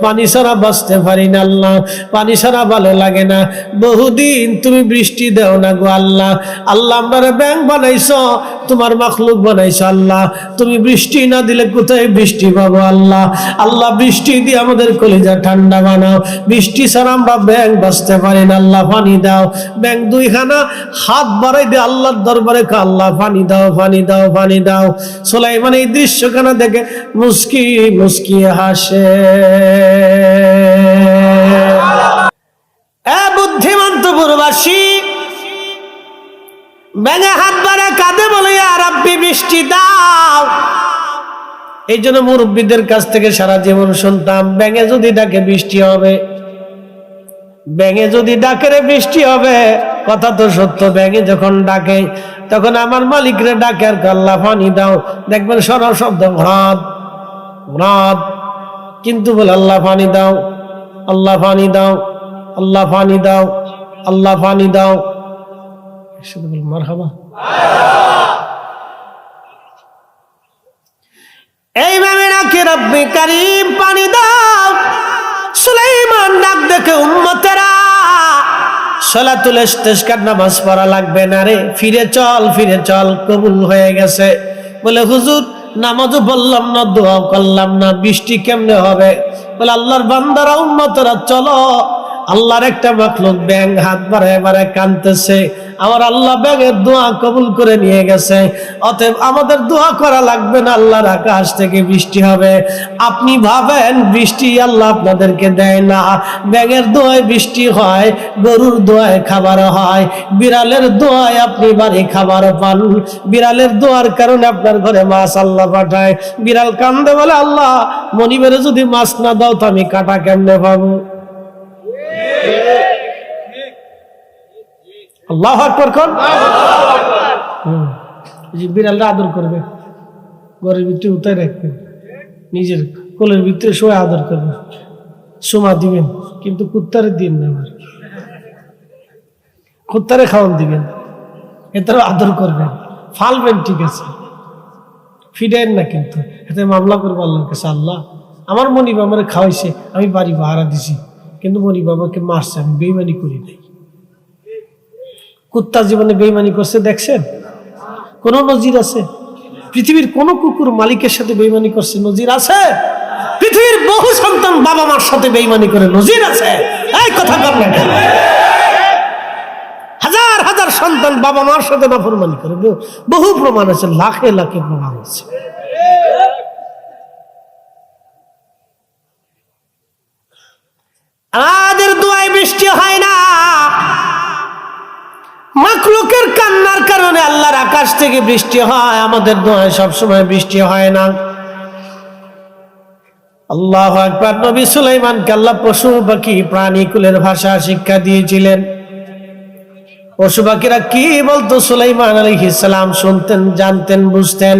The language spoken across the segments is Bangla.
পানি ছাড়া বাঁচতে পারি না আল্লাহ, পানি ছাড়া ভালো লাগে না, বহুদিন তুমি বৃষ্টি দেও না গো আল্লাহ। আল্লাহ আমরা ব্যাংক বানাইছো, তোমার মাখলুক বানাইছো আল্লাহ, তুমি বৃষ্টি না দিলে কোথায় বৃষ্টি পাবো আল্লাহ। আল্লাহ বৃষ্টি দিয়ে আমাদের কলিজা ঠান্ডা বানাও, বৃষ্টি ছাড়া আমরা ব্যাংক বাঁচতে পারি না আল্লাহ, পানি দাও। ব্যাংক দুইখানা হাত বাড়াই দিয়ে আল্লাহর দরবারে আল্লাহ পানি দাও, পানি দাও, পানি দাও। সুলাইমান এই দৃশ্যখানা দেখে মুস্কি মুস্কি হাসে। এ বুদ্ধিমন্ত পুরবাসী, ব্যাঙে হাত বাড়ে কাঁদে বলে ইয়া রাব্বি বৃষ্টি দাও। এই জন্য মুরব্বীদের কাছ থেকে সারা জীবন শুনতাম, ব্যাঙে যদি ডাকে বৃষ্টি হবে, ব্যাঙে যদি ডাকে রে বৃষ্টি হবে। কথা তো সত্য, ব্যাঙে যখন ডাকে তখন আমার মালিকরে ডাকে আর আল্লাহ পানি দাও, দেখবেন সরল শব্দ ঘ্রাদ ঘ্রাদ, কিন্তু বলে আল্লাহ পানি দাও, আল্লাহ পানি দাও, আল্লাহ পানি দাও, আল্লাহ পানি দাও। একসাথে বল মারহাবা। এইভাবে ডাকে রব্বি কারীম পানি দাও। সুলাইমান ডাক দেখে উম্মতেরা সালাতুল ইস্তিসকার নামাজ পড়া লাগবে না রে, ফিরে চল, ফিরে চল, কবুল হয়ে গেছে। বলে হুজুর নামাজও পড়লাম না, দোয়াও করলাম না, বৃষ্টি কেমনে হবে? বলে আল্লাহর বান্দারা উম্মতেরা চলো, আল্লাহর একটা মাখলুক ব্যাঙ হাত বাড়ায় বাড়ায় কাঁদতেছে, আমার আল্লাহ ব্যাঙের দোয়া কবুল করে নিয়ে গেছে, অতএব আমাদের দোয়া করা লাগবে না, আল্লাহর আকাশ থেকে বৃষ্টি হবে। আপনি ভাবেন বৃষ্টি আল্লাহ আপনাদেরকে দেয় না, ব্যাঙের দোয়ায় বৃষ্টি হয়, গরুর দোয়ায় খাবার হয়, বিড়ালের দোয়ায় আপনি বাড়ি খাবার পান, বিড়ালের দোয়ার কারণে আপনার ঘরে মাছ আল্লাহ পাঠায়। বিড়াল কান্দে বলে আল্লাহ মনিবের যদি মাছ না দাও তো আমি কাটা কেমনে পাবো? আল্লাহু আকবার কোন বিড়ালটা আদর করবে, ঘরের ভিতরে উঠায় রাখবেন, নিজের কোলের ভিতরে শুয়ে আদর করবেন, সুমা দিবেন, কিন্তু কুত্তারে দিন না, আমার কুত্তারে খাওয়ান দিবেন, এটারও আদর করবেন, ফালবেন, ঠিক আছে, ফিডেন না, কিন্তু এতে মামলা করবো আল্লাহর কাছে, আল্লাহ আমার মনিব আমার খাওয়াইছে, আমি বাড়ি ভাড়া দিছি, কিন্তু মনিব আমাকে মারছে, আমি বেইমানি করি নাই। কুত্তা জীবনে বেইমানি করছে দেখছেন? কোন নজির আছে? পৃথিবীর কোন কুকুর মালিকের সাথে বেইমানি করছে নজির আছে? পৃথিবীর বহু সন্তান বাবা মার সাথে বেইমানি করে নজির আছে? এই কথা বলেন কেন? হাজার হাজার সন্তান বাবা মার সাথে নাফরমানি করে, বহু প্রমাণ আছে, লাখে লাখে প্রমাণ আছে। আমাদের দোয়ায় বৃষ্টি হয় না, মাখলুকের কান্নার কারণে আল্লাহর আকাশ থেকে বৃষ্টি হয়, আমাদের দোয়ায় সবসময় বৃষ্টি হয় না। আল্লাহু আকবার। নবী সুলাইমানকে আল্লাহ পশু পাখি প্রাণীকুলের ভাষা শিক্ষা দিয়েছিলেন। পশু পাখিরা কি বলতো সুলাইমান আলাইহিস সালাম শুনতেন, জানতেন, বুঝতেন।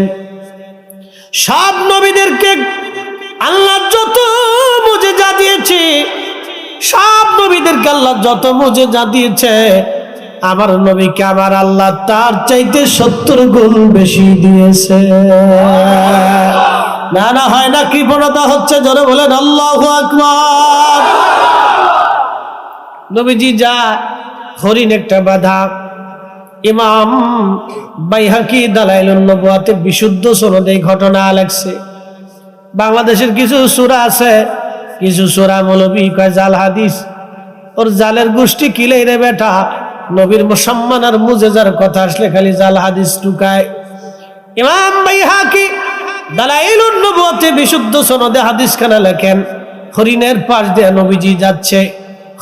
সব নবীদেরকে আল্লাহ যত মুজিজা দিয়েছে, সব নবীদেরকে আল্লাহ যত মুজিজা দিয়েছে, আমার নবীকে আমার আল্লাহ তার চাইতে 70 গুণ বেশি দিয়েছে। না না হয় না, কৃপণতা হচ্ছে, জোরে বলেন আল্লাহু আকবার। নবীজি যা হরিণ একটা বাধা, ইমাম বাইহাকি দালাইলুন নবুয়াতে বিশুদ্ধ সনদে ঘটনা লেখছে। বাংলাদেশের কিছু সূরা আছে, কিছু সূরা মৌলবী কয় জাল হাদিস, ওর জালের গোষ্ঠী কিলেই রে বেটা, নবীর সম্মান আর মুজেজার কথা আসলে খালি জাল হাদিস টুকায়। ইমাম বাইহাকি দালাইলুন নবুয়াতে বিশুদ্ধ সনদে হাদিস খানা লেখেন, হরিণের পাশ দিয়ে নবীজি যাচ্ছে,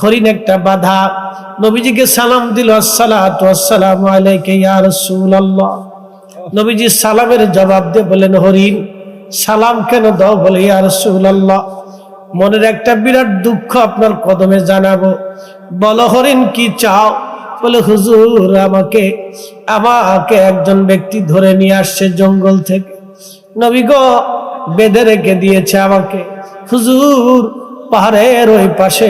হরিণ একটা বাধা, নবীজিকে সালাম দিল, আসসালাতু ওয়াসসালামু আলাইকা ইয়া রাসূলুল্লাহ। নবীজি সালামের জবাব দিয়ে বলেন, হরিণ সালাম কেন দাও? বলে ইয়া রাসূলুল্লাহ মনের একটা বিরাট দুঃখ আপনার কদমে জানাবো। বলো হরিণ কি চাও? বলে হুজুর আমাকে একজন ব্যক্তি ধরে নিয়ে আসছে জঙ্গল থেকে, নবী গো বেঁধে রেখে দিয়েছে আমাকে। হুজুর পাহাড়ের ওই পাশে,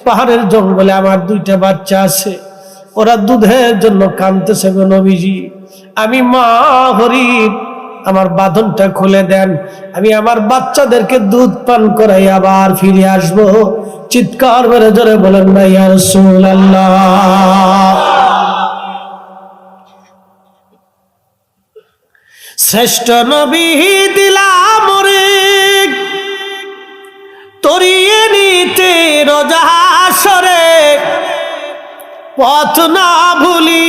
পাহাড়ের জঙ্গলে আমার 2টা বাচ্চা আছে, ওরা দুধের জন্য কাঁদতেছে গো নবীজি। আমি মা হরিণ আমার বাঁধনটা খুলে দেন, আমি আমার বাচ্চাদেরকে দুধ পান করাই আবার ফিরে আসব। চিৎকার মেরে জোরে বলেন না ইয়া রাসূলুল্লাহ। শ্রেষ্ঠ নবী দিলাম রে তরিয়ে নিতে রোজা হাসরে, পথ না ভুলি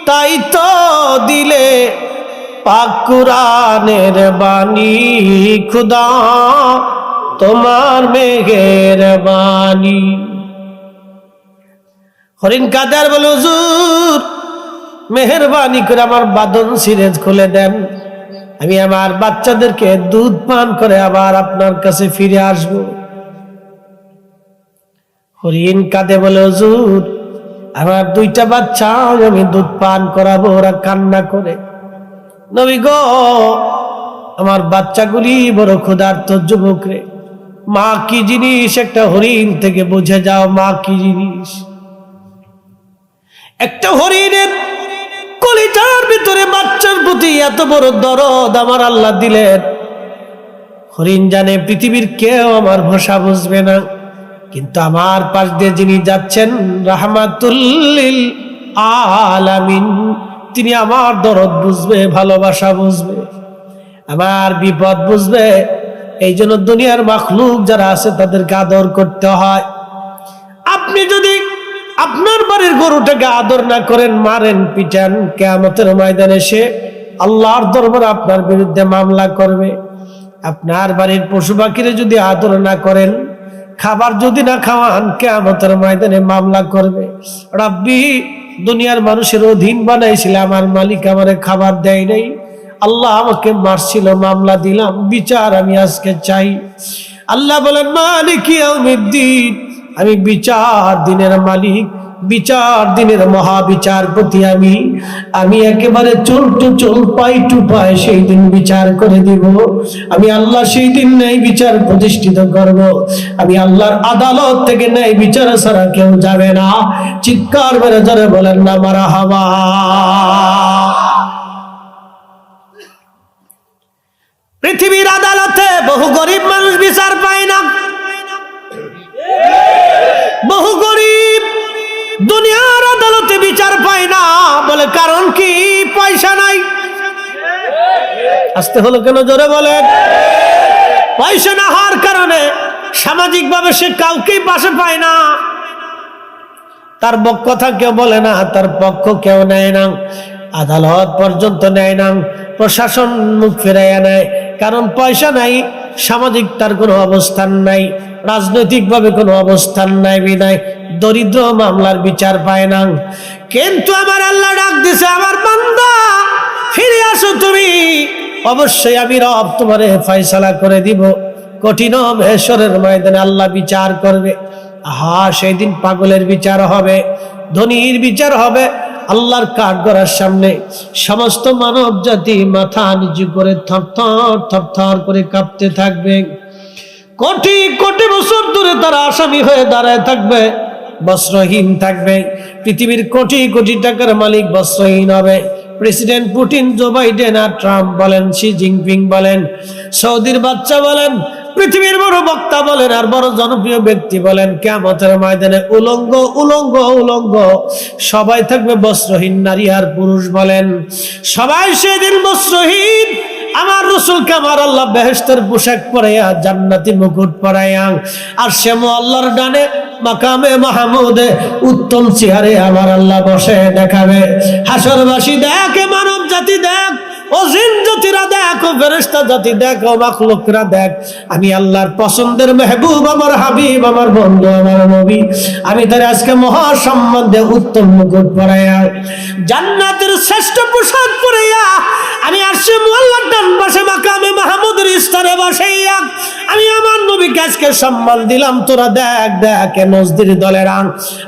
তাই তো দিলে পাক কুরআনের বাণী, খুদা তোমার মেহেরবানি। হরিণ কাদের বলে হুজুর মেহেরবানি করে আমার বাঁধন সিরেজ খুলে দেন, আমি আমার বাচ্চাদেরকে দুধ পান করে আবার আপনার কাছে ফিরে আসব। হরিণ কাঁদে বলে হুজুর আমার দুইটা বাচ্চা আমি দুধ পান করাবো, ওরা কান্না করে। নবী গো আমার বাচ্চাগুলি বড় ক্ষুধার্ত যুবক রে, মা কি জিনিস একটা হরিণ থেকে বুঝে যাও, মা কি জিনিস। একটা হরিণের কলিজার ভিতরে বাচ্চার প্রতি এত বড় দরদ আমার আল্লাহ দিলেন। হরিণ জানে পৃথিবীর কেউ আমার ভাষা বুঝবে না, কিন্তু আমার পাশ দিয়ে যিনি যাচ্ছেন রাহমাতুল লিল আলামিন, তিনি আমার দরদ বুঝবে, ভালোবাসা বুঝবে, আমার বিপদ বুঝবে। এই জন্য দুনিয়ার মাখলুক যারা আছে তাদেরকে আদর করতে হয়। আপনি যদি আপনার বাড়ির গরুটাকে আদর না করেন, মারেন পিটান, কিয়ামতের ময়দানে সে আল্লাহর দরবারে আপনার বিরুদ্ধে মামলা করবে। আপনার বাড়ির পশু পাখিরে যদি আদর না করেন, খাবার যদি না খাওয়ান, কিয়ামতের ময়দানে মামলা করবে। রাব্বি দুনিয়ার মানুষের অধীন বানাইছিল, আমার মালিক আমারে খাবার দেয় নাই, আল্লাহ আমাকে মারছিল, মামলা দিলাম, বিচার আমি আজকে চাই। আল্লাহ বলেন মালিক ইয়াউমিদ্দিন, আমি বিচার দিনের মালিক, বিচার দিনের মহাবিচারপতি, আমি একেবারে চুল টু চুল পাই টু পাই সেই দিন বিচার করে দিব। আমি আল্লাহ সেই দিন ন্যায় বিচার প্রতিষ্ঠিত করব। আমি আল্লাহর আদালত থেকে ন্যায় বিচার ছাড়া কেউ যাবে না। চিৎকার মেরে জোরে বলেন না মারহাবা। পৃথিবীর আদালতে বহু গরিব মানুষ বিচার পায় না, বহু গরিব দুনিয়ার আদালতে বিচার পায় না। বলে কারণ কি? পয়সা নাই। আসতে হলো কেন? জোরে বলেন। পয়সা না হওয়ার কারণে সামাজিক ভাবে সে কাউকেই পাশে পায় না, তার কথা কেউ বলে না, তার পক্ষ কেউ নেয় না, আদালত পর্যন্ত নেয় না, প্রশাসন মুখ ফিরাইয়া নেয়। কারণ পয়সা নাই, সামাজিক তার কোনো অবস্থান নাই, রাজনৈতিক ভাবে কোনো অবস্থান নাই, বিদায় দরিদ্র মামলার বিচার পায় না। কিন্তু আমার আল্লাহ ডাক দিছে, আমার বান্দা ফিরে আসো তুমি, অবশ্যই আমি রব তোমারে ফয়সালা করে দিব। কঠিন হাশরের ময়দানে আল্লাহ বিচার করবে। সেই দিন পাগলের বিচার হবে, ধনীর বিচার হবে। আল্লাহর কাঠগড়ার সামনে সমস্ত মানব জাতি মাথা নিচু করে থরথর থরথর করে কাঁপতে থাকবে। কোটি কোটি বছর ধরে তারা আসামি হয়ে দাঁড়ায় থাকবে, বস্ত্রহীন থাকবে। পৃথিবীর কোটি কোটি টাকার মালিক বস্ত্রহীন হবে। প্রেসিডেন্ট পুতিন, জো বাইডেন আর ট্রাম্প বলেন, শি জিনপিং বলেন, সৌদির বাচ্চা বলেন, পৃথিবীর বড় বক্তা বলেন, আর বড় জনপ্রিয় ব্যক্তি বলেন, কিয়ামতের ময়দানে উলঙ্গ উলঙ্গ উলঙ্গ সবাই থাকবে বস্ত্রহীন। নারী আর পুরুষ বলেন, সবাই সেদিন বস্ত্রহীন। আমার রাসূলকে আমার আল্লাহ বেহেশতের পোশাক পরাইয়া, জান্নাতি মুকুট পরাইয়া, আর সে আল্লাহর ডানে মাকামে মাহমুদে উত্তম চেহারে আমার আল্লাহ বসে দেখাবে। হাসরবাসী দেখ, মানব জাতি দেখ, ও জিন জাতিরা দেখ, ও ফেরেশতা জাতি দেখ, ও মাখলুকরা দেখ, আমি আল্লাহর পছন্দের মেহবুব, আমার হাবিব, আমার বন্ধু, আমার নবী, আমি তার আজকে মহা সম্মানে উত্তম মুকুট পরাইয়া, জান্নাতের শ্রেষ্ঠ পোশাক পরাইয়া, আমি আরশে মুআল্লার ডান পাশে মাকামে মাহমুদের স্থানে বসাইয়া আমি আমার নবীকে আজকে সম্মান দিলাম। তোরা দেখ দেখ, নজদির দলের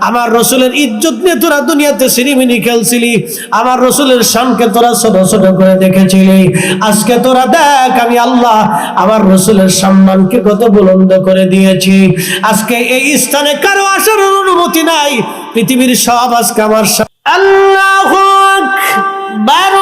আমার রসুলের ইজ্জত নিয়ে তোরা দুনিয়াতে সিনেমিনি খেলছিলি, আমার রসুলের শানকে তোরা ছোট ছোট করে দেখেছিলি। আজকে তোরা দেখ আমি আল্লাহ আমার রসুলের সম্মানকে কত বুলন্দ করে দিয়েছি। আজকে এই স্থানে কারো আসার অনুমতি নাই, পৃথিবীর সব আজকে আমার। আল্লাহু আকবার।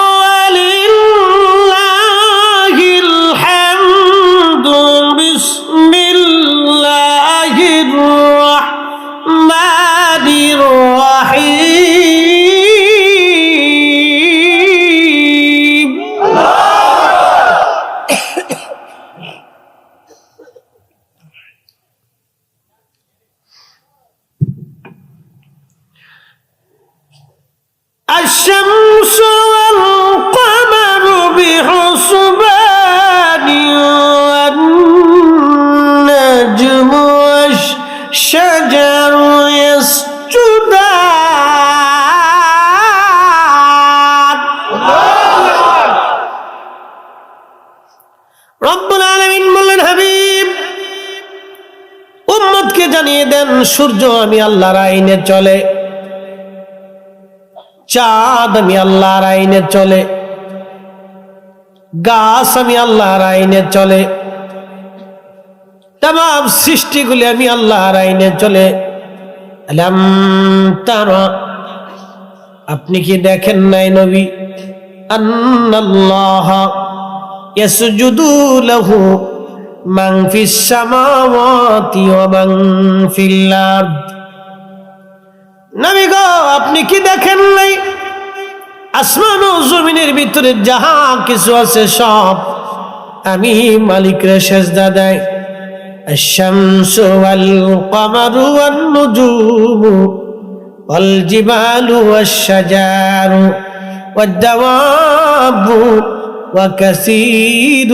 উম্মতকে জানিয়ে দেন সূর্য আমি আল্লাহর আইনে চলে, চাঁদ আমি আল্লাহর আইনে চলে, গাছ আমি আল্লাহর আইনে চলে, तमाम সৃষ্টিগুলি আমি আল্লাহর আইনে চলে। আলাম তারা, আপনি কি দেখেন নাই নবী, আন্নাল্লাহ ইয়াসজুদু লাহু মান ফিস সামাওয়াতি ওয়া মান ফিল আরদ। নবী গো, আপনি কি দেখেন নাই আসমান ও জমিনের ভিতরে যাহা কিছু আছে সব আমি মালিকরে সেজদা দেয়। الشمس والقمر والنجوم والجبال والشجر والدواب وكثير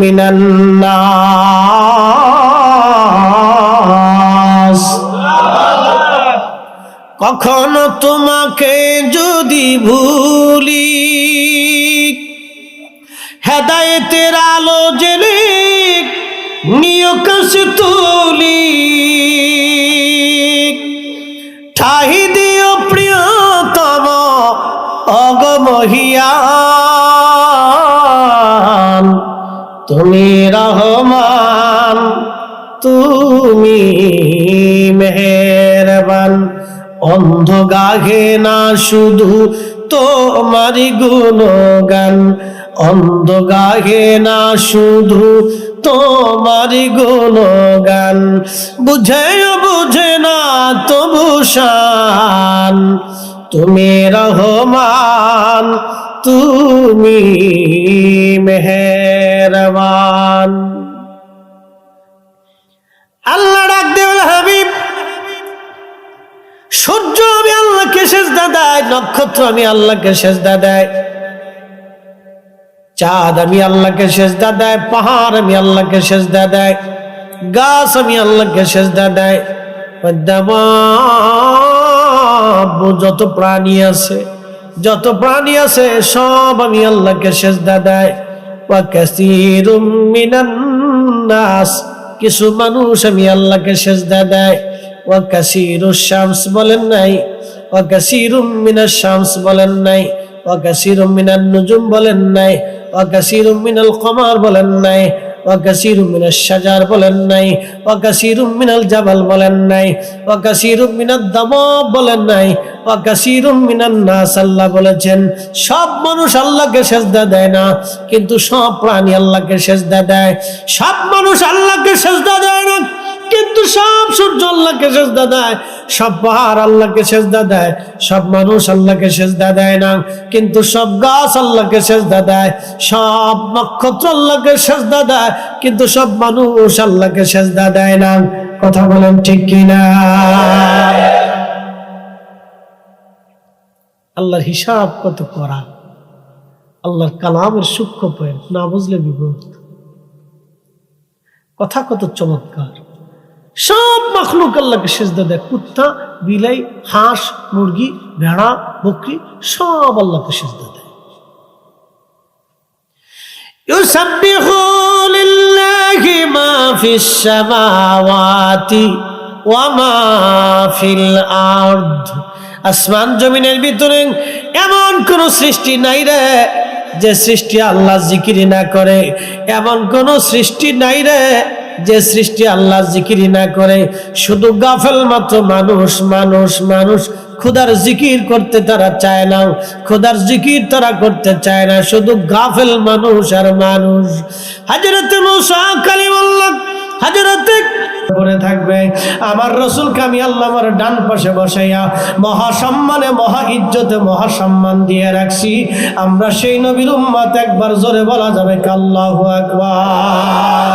من الناس। কখনো তোমাকে যদি ভুলি, হেদায়েতের আলো জেলে নিয়কাশ তুলি, ঠাহি দিও প্রিয়তম অগমহিয়ান, তুমি রহমান তুমি মেহেরবান। অন্ধ গাহে না শুধু তোমারি গুণগান, অন্ধ গাহে না শুধু তোমারি গুণগান, বুঝেও বুঝে না তবু শান, তুমি রহমান তুমি মেহেরবান। আল্লাহ ডাক দেওয়াল হাবিব, সূর্য আমি আল্লাহকে সেজদা দেয়, নক্ষত্র আমি আল্লাহকে সেজদা দেয়, চাঁদ আমি আল্লাহকে সেজদা দেয়, পাহাড় আমি আল্লাহকে সেজদা দেয়, গাছ আমি আল্লাহকে সেজদা দেয়, যত প্রাণী আছে যত প্রাণী আছে সব আমি আল্লাহকে সেজদা দেয়। ওয়া কাসীরুম মিনান নাস, কিছু মানুষ আমি আল্লাহকে সেজদা দেয়। ওয়া কাসীরুশ শামস বলেন নাই, ওয়া কাসীরুম মিনাশ শামস বলেন নাই, ওয়া কাসীরুম মিনান নুজুম বলেন নাই, ওয়া কাসীরুম মিনাল কমার বলেন নাই, ওয়া কাসীরুম মিনাশ শাজার বলেন নাই, ওয়া কাসীরুম মিনাল জাবাল বলেন নাই, ওয়া কাসীরুম মিনাদ দাওয়াব বলেন নাই, ওয়া কাসীরুম মিনান নাস আল্লাহ বলেছেন। সব মানুষ আল্লাহকে সেজদা দেয় না, কিন্তু সব প্রাণী আল্লাহকে সেজদা দেয়। সব মানুষ আল্লাহকে সেজদা দেয় না, কিন্তু সব সূর্য আল্লাহকে সেজদা দেয়, সব পাহাড় আল্লাহকে সেজদা দেয়। সব মানুষ আল্লাহকে সেজদা দেয় না, কিন্তু সব গাছ আল্লাহকে সেজদা দেয়। সব নক্ষত্র আল্লাহকে সেজদা দেয়, কিন্তু সব মানুষ আল্লাহকে সেজদা দেয় না। কথা বলেন ঠিক কিনা? আল্লাহর হিসাব কত করা, আল্লাহর কালামের সূক্ষ্ম পয়েন্ট না বুঝলে বিপদ। কথা কত চমৎকার। সব মাখলুক আল্লাহকে সেজদা দেয়, কুত্তা বিলাই হাঁস মুরগি ভেড়া বকরি সব আল্লাহকে সেজদা দেয়। ইউসাব্বিহু লিল্লাহি মা ফিস সামাওয়াতি ওয়া মা ফিল আরদ। আসমান জমিনের ভিতরে এমন কোন সৃষ্টি নাই রে যে সৃষ্টি আল্লাহ জিকির না করে, এমন কোন সৃষ্টি নাই রে যে সৃষ্টি আল্লাহ জিকির না করে। শুধু গাফেল মাত্র মানুষ মানুষ মানুষ খোদার জিকির করতে তারা চায় না, খোদার জিকির তারা করতে চায় না, শুধু গাফেল মানুষ আর মানুষ। হযরত মুসা কালিমুল্লাহ হযরত করে থাকবে, আমার রাসূলকে আমি আল্লাহ আমার ডান পাশে বসাইয়া মহা সম্মানে মহা ইজ্জতে মহা সম্মান দিয়ে রাখছি। আমরা সেই নবীর উম্মত, একবার জোরে বলা যাবে আল্লাহু আকবার।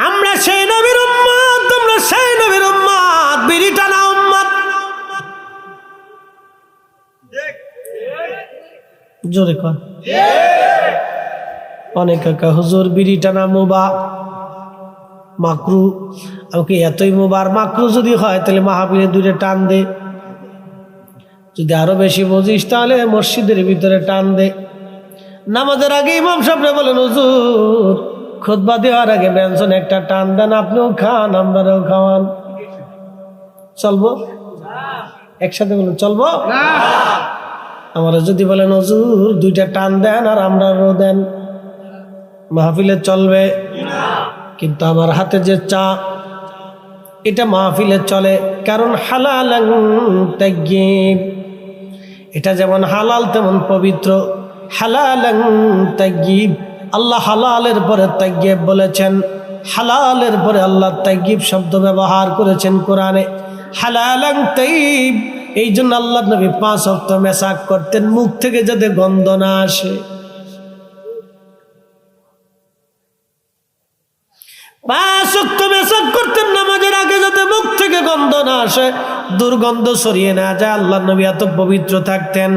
আমরা সেই নবীর উম্মত, তোমরা সেই নবীর উম্মত, বিড়ি টানা উম্মত। জোরে কর। অনেক কাকা হুজুর বিড়ি টানা মুবা মাকরু, আমাকে এতই মুবার মাকরু যদি হয় তাহলে মাহফিলে দূরে টান দে, যদি আরো বেশি বুঝিস তাহলে মসজিদের ভিতরে টান দে। নামাজের আগে ইমাম সাহেব বলেন হুজুর খুতবা দেওয়ার আগে ব্যঞ্জন একটা টান দেন, আপনিও খান আমরাও খাওয়ান। চলবো? একসাথে বলুন চলবো? আমরা যদি বলেন হুজুর দুইটা টান দেন আর আমরাও দেন, মাহফিলে চলবে? কিন্তু আমার হাতে যে চা, এটা মাহফিলে চলে, কারণ হালালান তাইয়্যিব। এটা যেমন হালাল তেমন পবিত্র। হালালান তাইয়্যিব, আল্লাহ হালালের পরে তাইয়্যিব বলেছেন, হালালের পরে আল্লাহ তাইয়্যিব শব্দ ব্যবহার করেছেন কোরআনে। হালালান তাইয়্যিব, এই জন্য আল্লাহ নবী 5 ওয়াক্ত মেসাক করতেন, মুখ থেকে যাতে গন্ধ না আসে। 5 ওয়াক্ত মেসাক করতেন নামাজের আগে, যাতে মুখ থেকে গন্ধ না আসে, দুর্গন্ধ ছড়িয়ে না যায়। আল্লাহ নবী এত পবিত্র থাকতেন।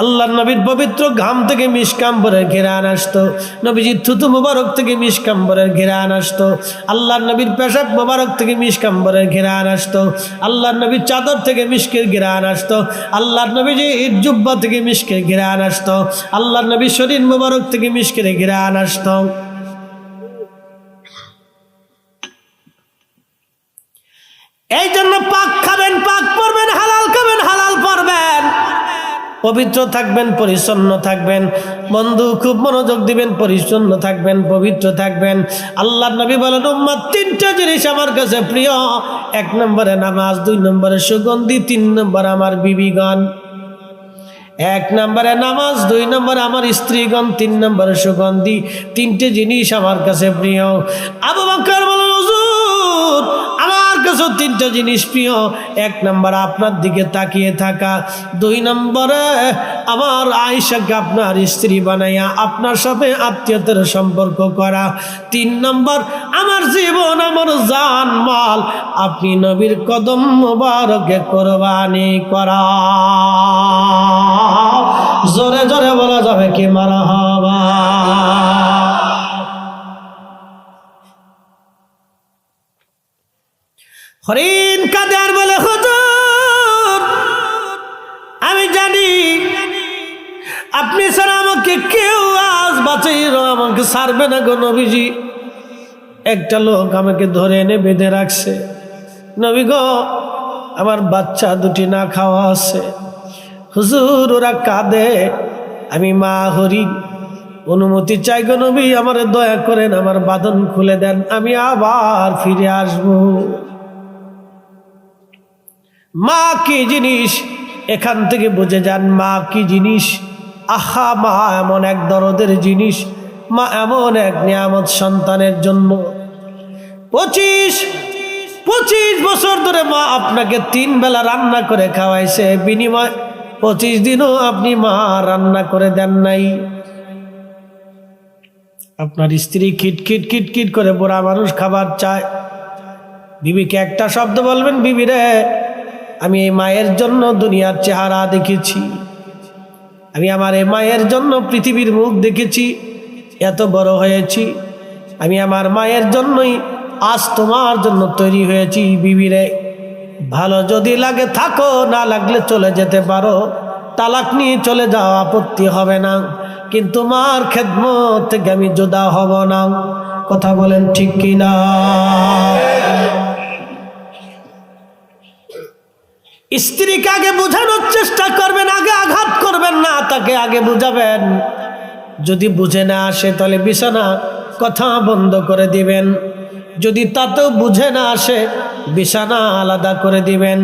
আল্লাহ নবীর পবিত্র ঘাম থেকে মিশকাম্বরের ঘেরান আসতো, নবীজির থুতু মোবারক থেকে মিশকাম্বরের ঘেরান আসতো, আল্লাহ নবীর পেশাব মোবারক থেকে মিশকাম্বরের ঘেরান আসতো, আল্লাহ নবীর চাদর থেকে মিশকের ঘেরান আসতো, আল্লাহ নবীজির জুব্বা থেকে মিশকের ঘেরান আসতো, আল্লাহ নবীর শরীর মোবারক থেকে মিশকের ঘেরান আসতো। এই জন্য পাক খাবেন, পাক পড়বেন, হালাল খাবেন, হালাল পড়বেন, পবিত্র থাকবেন, পরিচ্ছন্ন থাকবেন। বন্ধু খুব মনোযোগ দিবেন, পরিচ্ছন্ন থাকবেন, পবিত্র থাকবেন। আল্লাহ নবী বলেন উম্মত 3টা জিনিস আমার কাছে প্রিয়। 1 নম্বরে নামাজ, 2 নম্বরে সুগন্ধি, 3 নম্বরে আমার বিবিগণ। 1 নম্বরে নামাজ, 2 নম্বরে আমার স্ত্রীগণ, 3 নম্বরে সুগন্ধি। 3টে জিনিস আমার কাছে প্রিয়। আবু বকর বলেন হুজুর আমার কাছে 3টা জিনিস প্রিয়। 1 নম্বর আপনার দিকে তাকিয়ে থাকা, 2 নম্বরে আমার আয়েশাকে আপনার স্ত্রী বানাইয়া আপনার সাথে আত্মীয়তার সম্পর্ক করা, 3 নম্বর আমার জীবন, আমার জান মাল আপনি নবীর কদম মোবারকে কোরবানি করা। জোরে জোরে বলা যাবে কি মারহাবা? হরিণ কাঁদে আর বলে হুজুর আমি জানি আপনি ছাড়া আমাকে কেউ আজ বাঁচাইলো, আমাকে ছাড়বে না গো নবীজি। একটা লোক আমাকে ধরে এনে বেঁধে রাখছে, নবী গো আমার বাচ্চা 2টি না খাওয়া আছে। হুজুর ওরা কাঁদে, আমি মা হরিণ অনুমতি চাই গো নবী, আমার দয়া করেন, আমার বাঁধন খুলে দেন, আমি আবার ফিরে আসব। মা কি জিনিস এখান থেকে বুঝে যান, মা কি জিনিস। আহা, মা এমন এক দরদের জিনিস, মা এমন এক নিয়ামত সন্তানের জন্য। 25 বছর ধরে মা আপনাকে 3 বেলা রান্না করে খাওয়াইছে, বিনিময় 25 দিনও আপনি মা রান্না করে দেন নাই। আপনার স্ত্রী খিটখিট খিটখিট করে বুড়া মানুষ খাবার চায়, বিবিকে একটা শব্দ বলবেন, বিবি রে আমি এই মায়ের জন্য দুনিয়ার চেহারা দেখেছি, আমি আমার এই মায়ের জন্য পৃথিবীর মুখ দেখেছি, এত বড় হয়েছি, আমি আমার মায়ের জন্যই আজ তোমার জন্য তৈরি হয়েছি। বিবি রে ভালো যদি লাগে থাকো, না লাগলে চলে যেতে পারো, তালাক নিয়ে চলে যাও, আপত্তি হবে না, কিন্তু মার খেদমত থেকে আমি জুদা হব না। কথা বলেন ঠিক কিনা? স্ত্রীকে আগে বোঝানোর চেষ্টা করবেন, আগে আঘাত করবেন না, তাকে আগে বুঝাবেন। যদি বুঝে না আসে তাহলে বিছানা কথা বন্ধ করে দিবেন, যদি তাতেও বুঝে না আসে বিছানা আলাদা করে দিবেন,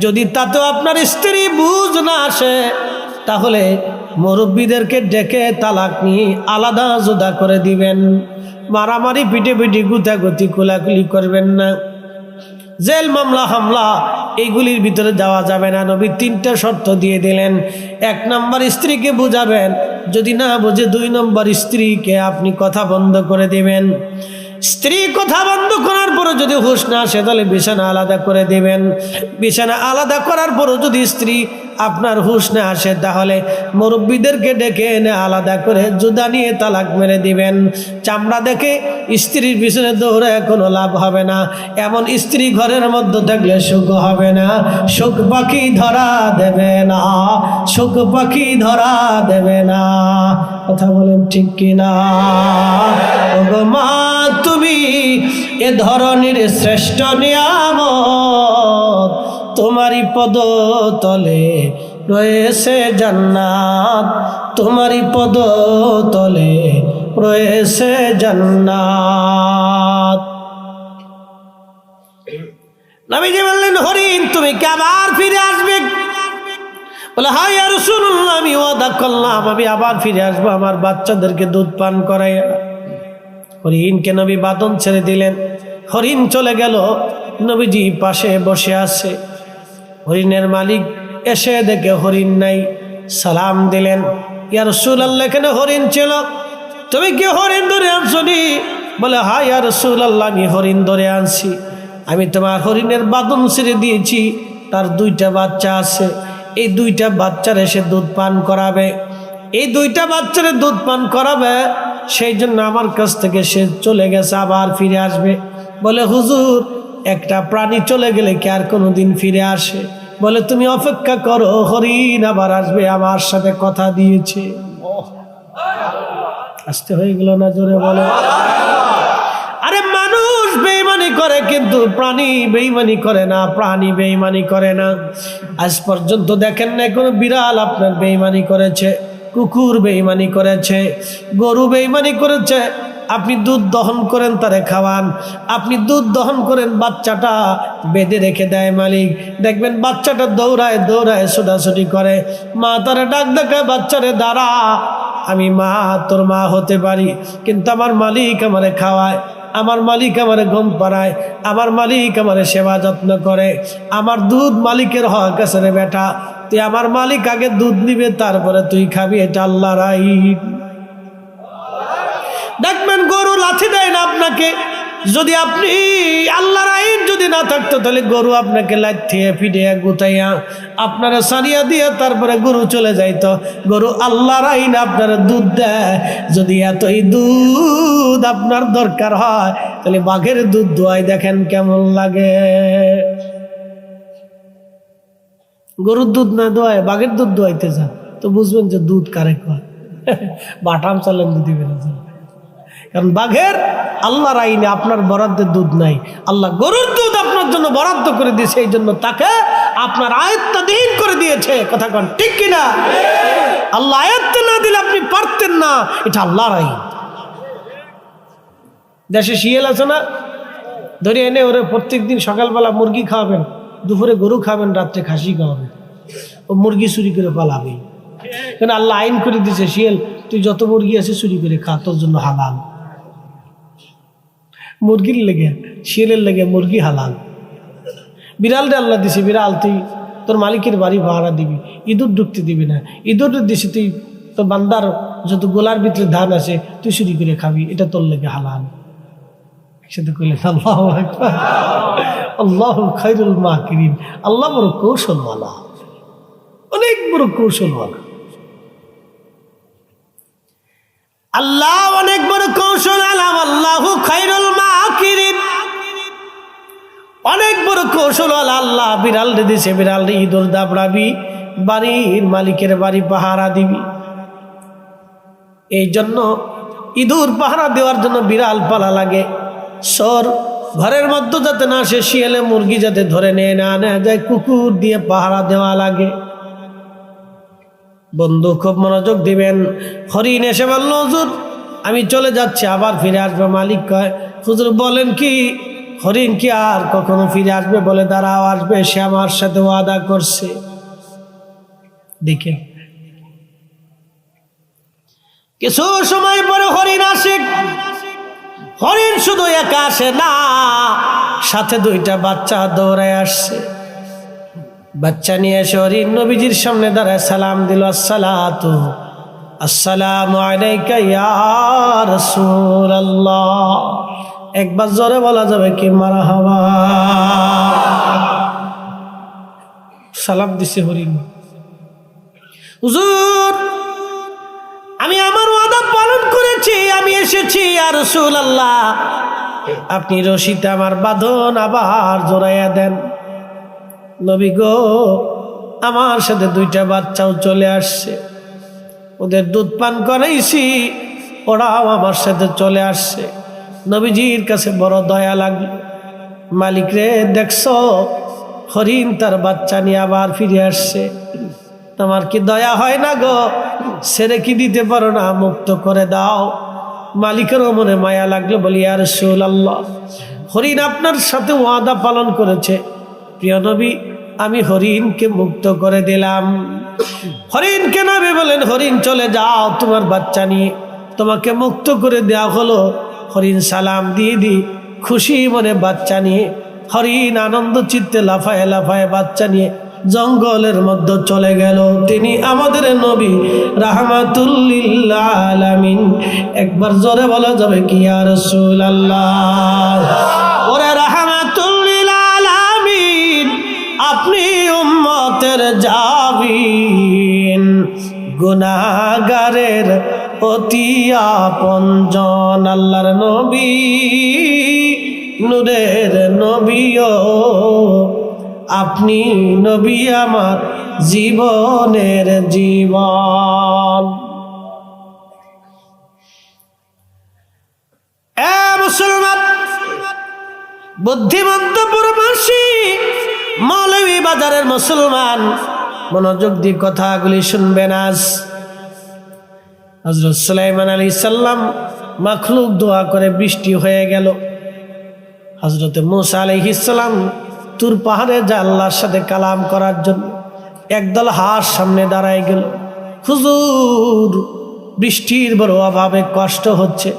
যদি তাতেও আপনার স্ত্রী বুঝ না আসে তাহলে মুরব্বীদেরকে ডেকে তালাক নিয়ে আলাদা জুদা করে দিবেন। মারামারি পিটিপিটি গুতাগুতি কোলাকুলি করবেন না, জেল মামলা হামলা এইগুলির ভিতরে যাওয়া যাবে না। নবী 3টা শর্ত দিয়ে দিলেন। 1 নম্বর স্ত্রীকে বুঝাবেন, যদি না বুঝে 2 নম্বর স্ত্রীকে আপনি কথা বন্ধ করে দিবেন। স্ত্রী কথা বন্ধ করার পরে যদি হুঁশ না আসে তাহলে বিছানা আলাদা করে দিবেন। বিছানা আলাদা করার পরও যদি স্ত্রী আপনার হুঁশ না আসে তাহলে মুরব্বীদেরকে ডেকে এনে আলাদা করে জুদা নিয়ে তালাক মেরে দিবেন। চামড়া দেখে স্ত্রীর পিছনে দৌড়ে কোনো লাভ হবে না। এমন স্ত্রী ঘরের মধ্যে থাকলে সুখ হবে না, সুখ পাখি ধরা দেবে না, সুখ পাখি ধরা দেবে না। কথা বলেন ঠিক কিনা? ওগো মা এ ধরনের শ্রেষ্ঠ নিয়ামত, তোমারই পদতলে রয়েছে জান্নাত, তোমারই পদতলে রয়েছে জান্নাত। নবীজি বললেন, হরিণ তুমি কি আবার ফিরে আসবে? বলে, হ্যাঁ ইয়া রাসূলুল্লাহ, আমি ওয়াদা করলাম আমি আবার ফিরে আসবো আমার বাচ্চাদেরকে দুধ পান করাইয়া। হরিণকে নবী বাঁধন ছেড়ে দিলেন, হরিণ চলে গেল। নবীজি পাশে বসে আছে, হরিণের মালিক এসে দেখে হরিণ নাই, সালাম দিলেন, ইয়া রাসূলুল্লাহ এখানে হরিণ ছিল, তুমি কি হরিণ ধরে আনছনি? বলে, হ্যাঁ ইয়া রাসূলুল্লাহ আমি হরিণ ধরে আনছি, আমি তোমার হরিণের বাঁধন ছেড়ে দিয়েছি, তার 2টা বাচ্চা আছে, এই 2টা বাচ্চার এসে দুধ পান করাবে, এই 2টা বাচ্চারে দুধ পান করাবে, সেই জন্য আমার কাছ থেকে সে চলে গেছে, আবার ফিরে আসবে। বলে, হুজুর একটা প্রাণী চলে গেলে কি আর কোনোদিন ফিরে আসে? বলে, তুমি অপেক্ষা করো, হরিণ আবার আসবে, আমার সাথে কথা দিয়েছে। আসতে হয়ে গেল না? জোরে বলে। আরে মানুষ বেঈমানি করে কিন্তু প্রাণী বেঈমানি করে না, প্রাণী বেঈমানি করে না। আজ পর্যন্ত দেখেন না কোনো বিড়াল আপনার বেঈমানি করেছে, কুকুর বেঈমানি করেছে, গরু বেঈমানি করেছে। আপনি দুধ দহন করেন, তারে খাওয়ান, আপনি দুধ দহন করেন, বাচ্চাটা বেঁধে রেখে দেয় মালিক, দেখবেন বাচ্চাটা দৌড়ায় দৌড়ায় ছোটাছুটি করে, মা তারে ডাক দেখায়, বাচ্চারে দাঁড়া, আমি মা তোর মা হতে পারি, কিন্তু আমার মালিক আমারে খাওয়ায়, আমার মালিক আমারে ঘুম পাড়ায়, আমার মালিক আমারে সেবা যত্ন করে, আমার দুধ মালিকের হক আছে রে বেটা, তুই আমার মালিক আগে দুধ নিবে তারপরে তুই খাবি, এটা আল্লাহর আইন। দেখবেন গরু লাথি দেয় না আপনাকে, যদি আপনি আল্লাহর আইন যদি না থাকতো তাহলে গরু আপনাকে লাথিয়ে পিটিয়ে গুতাইয়া আপনারা সারিয়া দিয়ে তারপরে গরু চলে যাইতো। গরু আল্লাহর আইন আপনারা দুধ দেয়, যদি এতই দুধ আপনার দরকার হয় তাহলে বাঘের দুধ দোয়াই দেখেন কেমন লাগে। গরুর দুধ না দোয়ায় বাঘের দুধ দোয়াইতে যান তো বুঝবেন যে দুধ কারে কয়, বাটাম চালেন দুধি বেরোচ্ছে। কারণ বাঘের আল্লাহর আইনে আপনার বরাদ্দের দুধ নাই, আল্লাহ গরুর দুধ আপনার জন্য বরাদ্দ করে দিয়েছে, এই জন্য তাকে আপনার আয়ত্তাধীন করে দিয়েছে। কথা কন ঠিক কিনা? আল্লাহ আয়ত্তে না দিলে আপনি পারতেন না, এটা আল্লাহর আইন। দেশে শিয়াল আছে না, ধরে এনে ওরে প্রত্যেকদিন সকালবেলা মুরগি খাওয়াবেন, দুপুরে গরু খাবেন, রাত্রে খাসি খাওয়াবেন, ও মুরগি চুরি করে পালাবে। কারণ আল্লাহ আইন করে দিয়েছে, শিয়াল তুই যত মুরগি আছে চুরি করে খা, তোর জন্য হালাল। মুরগির লেগে শিয়ালের লেগে মুরগি হালাল। বিড়ালটা আল্লাহ দিছে, বিড়াল তুই তোর মালিকের বাড়ি ভাড়া দিবি, ইঁদুর ঢুকতে দিবি না, ইঁদুর দিছে তুই তোর বান্দার যত গোলার ভিতরে ধান আছে তুই চুরি করে খাবি, এটা তোর লেগে হালাল। একসাথে কইলেন আল্লাহু আকবার, আল্লাহু খায়রুল মাকিরিন। আল্লাহ বড় কৌশলওয়ালা, অনেক বড় কৌশলওয়ালা। আল্লাহ অনেক বড় কৌশল আলাম, আল্লাহু খায়রুল মাকিরিন, অনেক বড় কৌশল আল্লাহ। বিড়াল দিছে, বিড়াল ইঁদুর দাবড়াবি, বাড়ির মালিকের বাড়ি পাহারা দিবি। এই জন্য ইঁদুর পাহারা দেওয়ার জন্য বিড়াল পালা লাগে, সর ঘরের মধ্যে যাতে না আসে, শিয়ালে মুরগি যাতে ধরে নিয়ে না নেওয়া যায়, কুকুর দিয়ে পাহারা দেওয়া লাগে। বন্ধু খুব মনোযোগ দিবেন। হরিণ এসে বলল, হুজুর আমি চলে যাচ্ছি, আবার ফিরে আসবো। মালিক কয়, হুজুর বলেন কি, হরিণ কি আর কখনো ফিরে আসবে? বলে, দাঁড়াও আসবে, সে আমার সাথে ওয়াদা করছে। দেখেন কিছু সময় পরে হরিণ আসে। হরিণ শুধু একা আসে না, সাথে 2টা বাচ্চা দৌড়ায় আসছে। বাচ্চা নিয়ে এসে হরিণ নবীজির সামনে দাঁড়ায় সালাম দিল, আসসালাতু আসসালামু আলাইকা ইয়া রাসূলুল্লাহ। একবার জোরে বলা যাবে কি মারহাবা? সালাম দিছে হরিণ। হুজুর আমি আমার ওয়াদা পালন করেছি, আমি এসেছি ইয়া রাসূলুল্লাহ, আপনি রশিতে আমার বাঁধন আবার জোড়াইয়া দেন। নবী গো, আমার সাথে 2টা বাচ্চাও চলে আসছে, ওদের দুধ পান করাইছি, ওরাও আমার সাথে চলে আসছে। নবীজির কাছে বড় দয়া লাগলো। মালিক রে, দেখছো হরিণ তার বাচ্চা নিয়ে আবার ফিরে আসছে, তোমার কি দয়া হয় না গো? ছেড়ে কি দিতে পারো না? মুক্ত করে দাও। মালিকেরও মনে মায়া লাগলো, বলি ইয়া রাসূলুল্লাহ, হরিণ আপনার সাথে ওয়াদা পালন করেছে, প্রিয় নবী আমি হরিণকে মুক্ত করে দিলাম। হরিণকে নবী বলেন, হরিণ চলে যাও তোমার বাচ্চা নিয়ে, তোমাকে মুক্ত করে দেওয়া হলো। হরিণ সালাম দিয়ে দি খুশি মনে বাচ্চা নিয়ে, হরিণ আনন্দ চিত্তে লাফায় লাফায় বাচ্চা নিয়ে জঙ্গলের মধ্যে চলে গেল। তিনি আমাদের নবী রাহমাতুল লিল আলামিন। একবার জোরে বলা যাবে কি ইয়া রাসূলুল্লাহ? ওরে রাহমাতুল লিল আলামিন, আপনি উম্মতের জাবিন, গুনাহগারের অতি আপনজন, আল্লাহর নবী নূরের নবীও আপনি নবী আমার জীবনের জীবন। এ মুসলমান, বুদ্ধিমন্ত পুরমাসী মৌলভী বাজারের মুসলমান, মনোযোগ দিয়ে কথাগুলি শুনবেন। আজ হযরত সুলাইমান আলাইহিস সালাম মাখলুক দোয়া করে বৃষ্টি হয়ে গেল। হযরত মূসা আলাইহিস সালাম তুর পাহাড়ে যা আল্লাহর সাথে কালাম করার জন্য একদল হাঁস সামনে দাঁড়ায় গেল। হুজুর, বৃষ্টির বড় অভাবে কষ্ট হচ্ছে,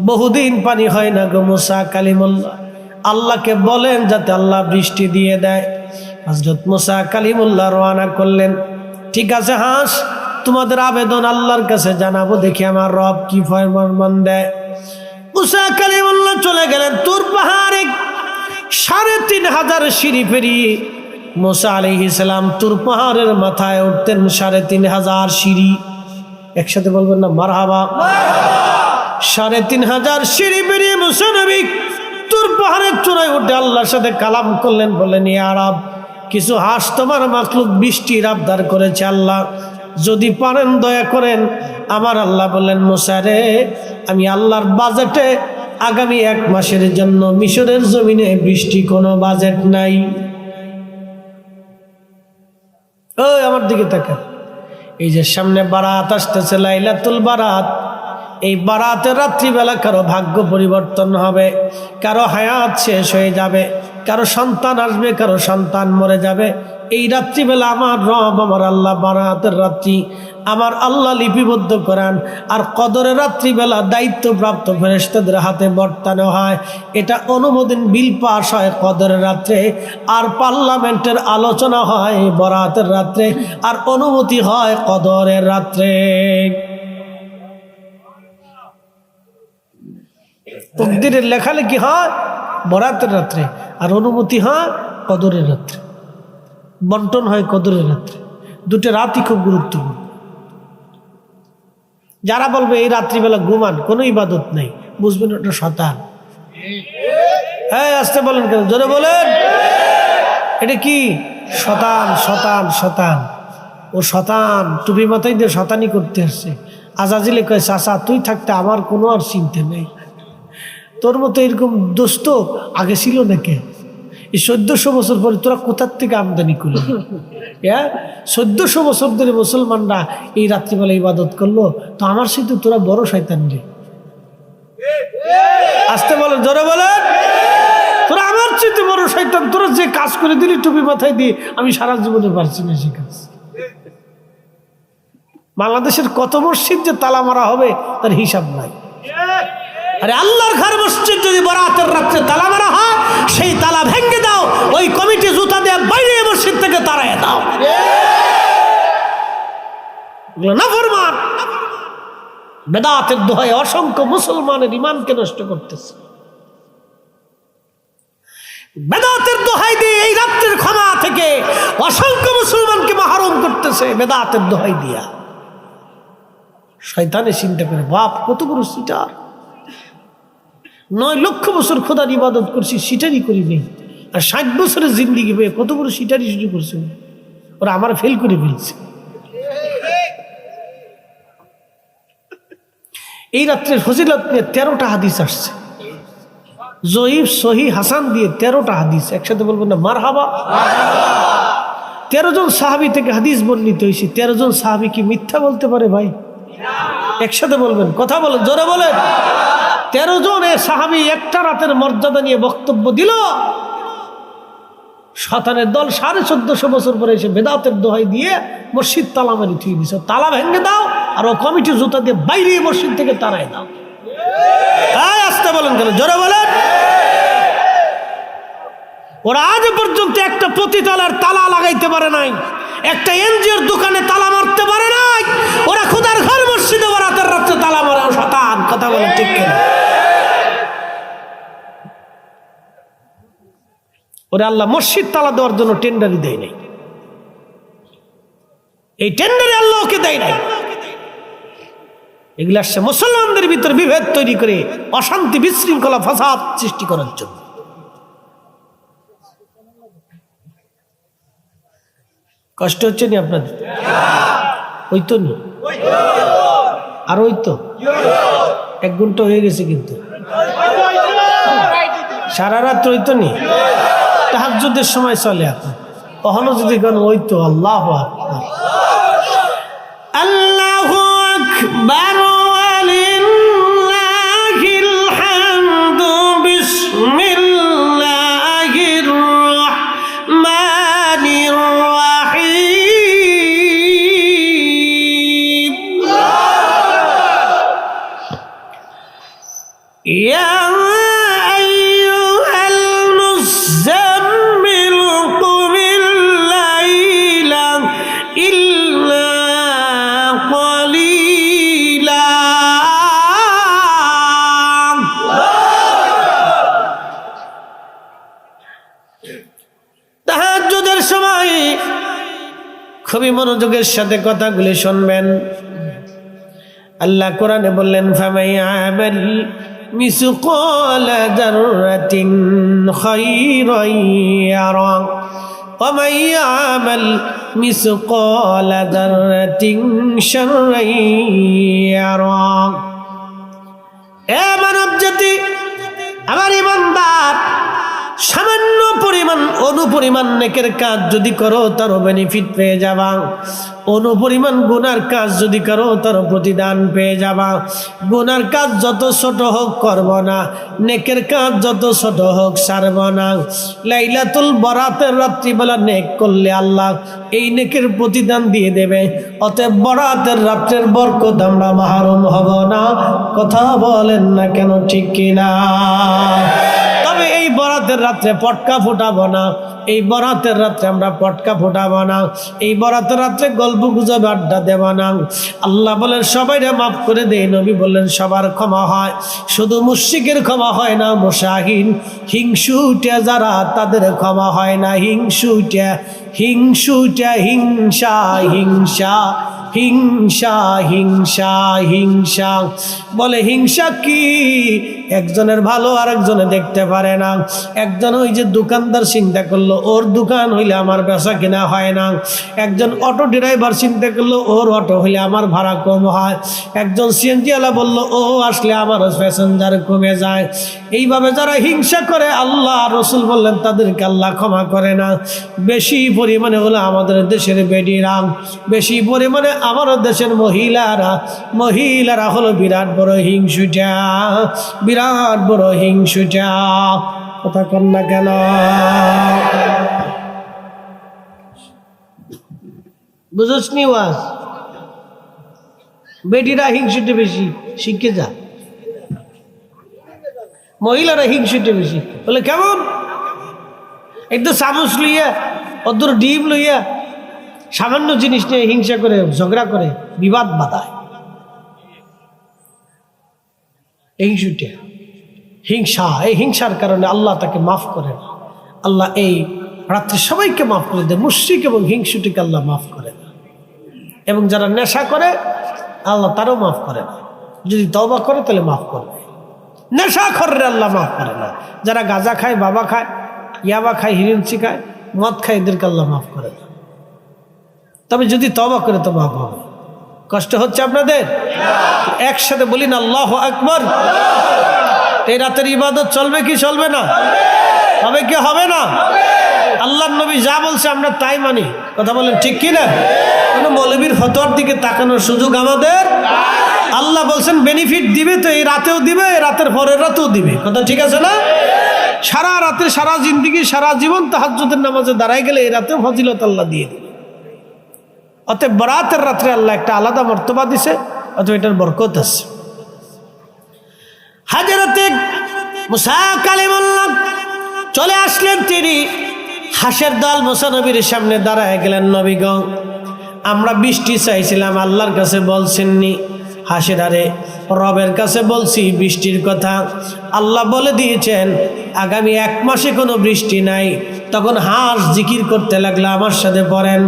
বহুদিন পানি হয় না গো মূসা কালিমুল্লাহ, আল্লাহকে বলেন যাতে আল্লাহ বৃষ্টি দিয়ে দেয়। হযরত মূসা কালিমুল্লাহ রওনা করলেন। ঠিক আছে হাঁস, তোমাদের আবেদন আল্লাহর কাছে জানাবো, দেখি আমার রব কি ফরমান দেয়। মূসা কালিমুল্লাহ চলে গেলেন তুর পাহাড়ে। ৩৫০০ সিঁড়ি পেরিয়ে মূসা আলাইহিস সালাম তুর পাহাড়ের মাথায় উঠতেন। ৩৫০০ সিঁড়ি, একসাথে বলবেন না মারহাবা? ৩৫০০ সিঁড়ি পেরিয়ে মূসা নবী তুর পাহাড়ের চূড়ায় উঠে আল্লাহর সাথে কালাম করলেন। বললেন, ইয়া রব, কিছু হাঁস তোমার মাখলুক বৃষ্টির আবদার করেছে, আল্লাহ যদি পারেন দয়া করেন। আমার আল্লাহ বললেন, মূসা রে, আমি আল্লাহর বাজেটে আগামী 1 মাসের জন্য মিশরের জমিনে বৃষ্টি কোনো বাজেট নাই। ওই আমার দিকে তাকান, এই যে সামনে বারাত আসতেছে, লাইলাতুল বারাত। এই বারাতের রাত্রিবেলা কারো ভাগ্য পরিবর্তন হবে, কারো হায়াত শেষ হয়ে যাবে, কারো সন্তান আসবে, কারো সন্তান মরে যাবে। এই রাত্রিবেলা আমার রব, আমার আল্লাহ বারাতের রাত্রি আমার আল্লাহ লিপিবদ্ধ করান, আর কদরের রাত্রিবেলা দায়িত্বপ্রাপ্ত ফেরেশতাদের হাতে বর্তানো হয়। এটা অনুমোদন বিল পাস হয় কদরের রাত্রে, আর পার্লামেন্টের আলোচনা হয় বরাতের রাত্রে, আর অনুমতি হয় কদরের রাত্রে। তকদিরের লেখালেখি হয় বরাতের রাত্রে, আর অনুমতি হয় কদরের রাত্রে, বন্টন হয় কদরের রাত্রে। দুটো রাতই খুব গুরুত্বপূর্ণ। যারা বলবে এই রাত্রিবেলা ঘুমান, কোনো ইবাদত নেই, বুঝবেন ওটা শয়তান। হ্যাঁ আসতে বলেন কেন, জোরে বলেন। এটা কি? শয়তান, শয়তান, শয়তান। ও শয়তান টুপি মাথায় দিয়ে শয়তানি করতে আসছে। আজাজিলে কয়, চাচা তুই থাকতে আমার কোনো আর চিন্তা নেই, তোর মতো এরকম দোস্ত আগে ছিল নাকি? এই 1400 বছর পরে তোরা কোথার থেকে আমদানি করলি? 1400 বছর ধরে মুসলমানরা এই রাত্রিবেলা ইবাদত করলো, তো আমার সাথে তোরা বড় শয়তান রে। আসতে বলেন, জোরে বলেন। তোরা আমার চেয়ে বড় শয়তান, তোরা যে কাজ করে দিলি টুপি মাথায় দিয়ে, আমি সারা জীবনে পারছি না সে কাজ। বাংলাদেশের কত মসজিদ যে তালা মারা হবে তার হিসাব নাই। আরে আল্লাহর ঘর মসজিদ যদি বরাতের রাত্রে তালা মারা হয়, সেই তালা ভেঙে দাও, ওই কমিটি জুতা দিয়ে বাইরে মসজিদ থেকে তাড়াইয়া দাও। নাফরমান বেদাতের দোহায় অসংখ্য মুসলমানের ঈমানকে নষ্ট করতেছে। বেদাতের দোহাই দিয়ে এই রাত্রের ক্ষমা থেকে অসংখ্য মুসলমানকে মাহরুম করতেছে, বেদাতের দোহাই দিয়া। শয়তানে চিন্তা করে, বাপ কত বড় সিটার, 9 লক্ষ বছর খোদার ইবাদত করছি, সিটারি করি নেই, আর 60 বছরের জিন্দিগি পেয়ে কত বড় সিটারি শুরু করছে। ওরা আমার ফেল করে ফেলছে। এই রাত্রের ফজিলত নিয়ে 13টা হাদিস আসছে। জয়ীফ সহি হাসান দিয়ে 13টা হাদিস, একসাথে বলবেন না মারহাবা। 13 জন সাহাবী থেকে হাদিস বর্ণিত হয়েছে। 13 জন সাহাবী কি মিথ্যা বলতে পারে ভাই? একসাথে বলবেন, কথা বলেন, জোরে বলেন। 13 জন সাহাবী একটা রাতের মর্যাদা নিয়ে বক্তব্য দিল। শয়তানের দল 1450 বছর পরে এসে বেদাতের দোহাই দিয়ে মসজিদ তালা মারি থুয়ে দিছে। তালা ভেঙে দাও আর ও কমিটি জুতা দিয়ে বাইরে মসজিদ থেকে তাড়াই দাও। আসতে বলেন কেন, জোরে বলেন। ওরা আজ পর্যন্ত একটা পতিতালার তালা লাগাইতে পারে নাই, একটা এনজিওর দোকানে তালা মারতে পারে নাই। ওরা খোদার ঘর মসজিদে রাতের রাত্রে তালা মারে। শয়তান, কথা বলেন ঠিক কিনা? ওরে আল্লাহ মসজিদ তালা দেওয়ার জন্য টেন্ডারই দেয় নাই। এই টেন্ডারে আল্লাহ ওকে দেয় নাই। এগুলো আসছে মুসলমানদের ভিতর বিভেদ তৈরি করে অশান্তি, বিশৃঙ্খলা, ফাসাদ সৃষ্টি করার জন্য। কষ্ট হচ্ছে নি আপনাদের? ওই তো নি, আর ওই তো 1 ঘন্টা হয়ে গেছে, কিন্তু সারা রাত ওই তো নি। তাহাজ্জুদের সময় চলে এখন, কখনো যদি কোন ওই তো আল্লাহু আকবার, আল্লাহু আকবার, ওয়ালিল্লাহিল হামদু, বিসমিল্লাহির রাহমানির রাহিম। ইয়া তাহাজ্জুদের সময় খুবই মনোযোগের সাথে কথাগুলি শুনবেন। আল্লাহ কোরআনে বললেন, ফামাইয়ামাল মিসকালা যাররাতিন খায়রান ইয়ারা ওয়া মাইয়ামাল মিসকালা যাররাতিন শাররান ইয়ারা। এ মানব জাতি, আমার ইমানদার, সামান্য পরিমাণ অনুপরিমাণ নেকের কাজ যদি করো তার বেনিফিট পেয়ে যাবা, অনুপরিমাণ গুনার কাজ যদি করো তার প্রতিদান পেয়ে যাবা। গুনার কাজ যত ছোট হোক করব না, নেকের কাজ যত ছোট হোক ছাড়ব না। লাইলাতুল বরাতের রাত্রিবেলা নেক করলে আল্লাহ এই নেকের প্রতিদান দিয়ে দেবে। অতএব বরাতের রাত্রের বরকত আমরা মাহরুম হব না। কথা বলেন না কেন, ঠিক কিনা? তবে এই বরাতের রাত্রে পটকা ফুটাবো না, এই বরাতের রাত্রে আমরা পটকা ফুটাবো না, এই বরাতের রাত্রে গল্প গুজব আড্ডা দেব না। আল্লাহ বলেন সবাইরে মাফ করে দেয়, নবী বললেন সবার ক্ষমা হয়, শুধু মুশরিকের ক্ষমা হয় না, মুশাহিন হিংসুটা যারা তাদের ক্ষমা হয় না। হিংসুটা হিংসা হিংসা হিংসা হিংসা হিংসা বলে। হিংসা কি? একজনের ভালো আরেকজনে দেখতে পারে না। একজন ওই যে দোকানদার চিন্তা করলো ওর দোকান হইলে আমার বেচা কিনা হয় না। একজন অটো ড্রাইভার চিন্তা করলো ওর অটো হইলে আমার ভাড়া কম হয়। একজন সিএনজিওয়ালা বললো ও আসলে আমার প্যাসেঞ্জার কমে যায়। এইভাবে যারা হিংসা করে আল্লাহ রসুল বললেন তাদেরকে আল্লাহ ক্ষমা করে না। বেশি পরিমাণে হলো আমাদের দেশের বেডিরা, বেশি পরিমাণে আমার দেশের মহিলারা হলো বিরাট বড় হিংসুটা, বিরাট বড় হিংসুটা। কথা কন না কেন? বুঝছনি ওয়াজ? বেটিরা হিংসুটে বেশি, শিখে যা। মহিলারা হিংসুটে বেশি। বলে কেমন? একদম চামচ লইয়া, অদূর ডিম লইয়া, সামান্য জিনিস নিয়ে হিংসা করে, ঝগড়া করে, বিবাদ বাঁধায়। হিংসুটে হিংসা, এই হিংসার কারণে আল্লাহ তাকে মাফ করে না। আল্লাহ এই রাত্রে সবাইকে মাফ করে দেয়, মুশরিক এবং হিংসুটিকে আল্লাহ মাফ করে না। এবং যারা নেশা করে আল্লাহ তারও মাফ করে না। যদি তওবা করে তাহলে মাফ করবে। নেশা করে আল্লাহ মাফ করে না। যারা গাঁজা খায়, বাবা খায়, ইয়াবা খায়, হিরেঞ্চি খায়, মদ খায়, এদেরকে আল্লাহ মাফ করে না। তবে যদি তওবা করে তো মাফ হবে। কষ্ট হচ্ছে আপনাদের? একসাথে বলি না আল্লাহু আকবার। এই রাতের ইবাদত চলবে কি চলবে না? হবে কি হবে না? আল্লাহর নবী যা বলছে আমরা তাই মানি। কথা বলেন ঠিক কি না? কোনো মৌলবীর ফতোয়ার দিকে তাকানোর সুযোগ আমাদের। আল্লাহ বলছেন বেনিফিট দিবে, তো এই রাতেও দিবে, রাতের পরের রাতেও দিবে। কথা ঠিক আছে না? সারা রাতে, সারা জিন্দিগি, সারা জীবন তাহাজ্জুদের নামাজে দাঁড়ায় গেলে এই রাতেও ফজিলত আল্লাহ দিয়ে দিবে। অতএব বরাতের রাত্রে আল্লাহ একটা আলাদা মর্তবা দিছে, অতএব এটার বরকত আছে। হযরতে মুসা কালিমুল্লাহ চলে আসলেন, তিনি হাঁসের দল মুসা নবীর সামনে দাঁড়ায় গেলেন। নবী গো, আমরা বৃষ্টি চাইছিলাম, আল্লাহর কাছে বলছেননি। হাসের আরে রবের কাছে বলছি বৃষ্টির কথা, আল্লাহ বলে দিয়েছেন আগামী 1 মাসে কোনো বৃষ্টি নাই। তখন হাঁস জিকির করতে লাগলো, আমার সাথে পড়েন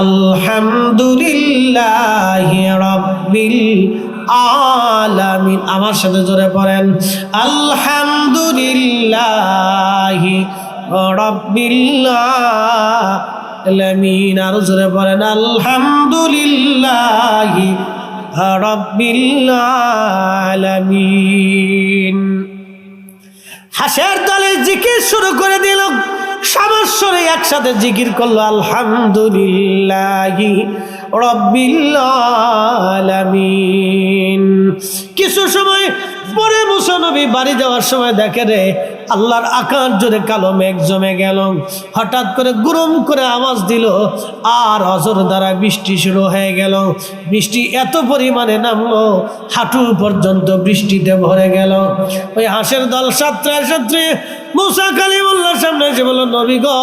আলহামদুলিল্লাহি রাব্বিল আলামিন। আমার সাথে জোরে পড়েন আলহামদুলিল্লাহি রাব্বিল আলামিন। আরো জোরে পড়েন আলহামদুলিল্লাহি রাব্বিল আলামিন। হাসের দলে জিকির শুরু করে দিল, সমস্যরে একসাথে জিকির করলো আলহামদুলিল্লাহি রাব্বিল আলামিন। কিছু সময় পরে মুসা নবী বাড়ি যাওয়ার সময় দেখে রে আল্লাহর আকাশ জুড়ে কালো মেঘ জমে গেল। হঠাৎ করে গুরুম করে আওয়াজ দিল, আর অজর দ্বারা বৃষ্টি শুরু হয়ে গেল। বৃষ্টি এত পরিমাণে নামলো, হাঁটু পর্যন্ত বৃষ্টিতে ভরে গেল। ওই হাঁসের দল সাতটায় মুসা কালিমুল্লাহর সামনে এসে বলল, নবী গো,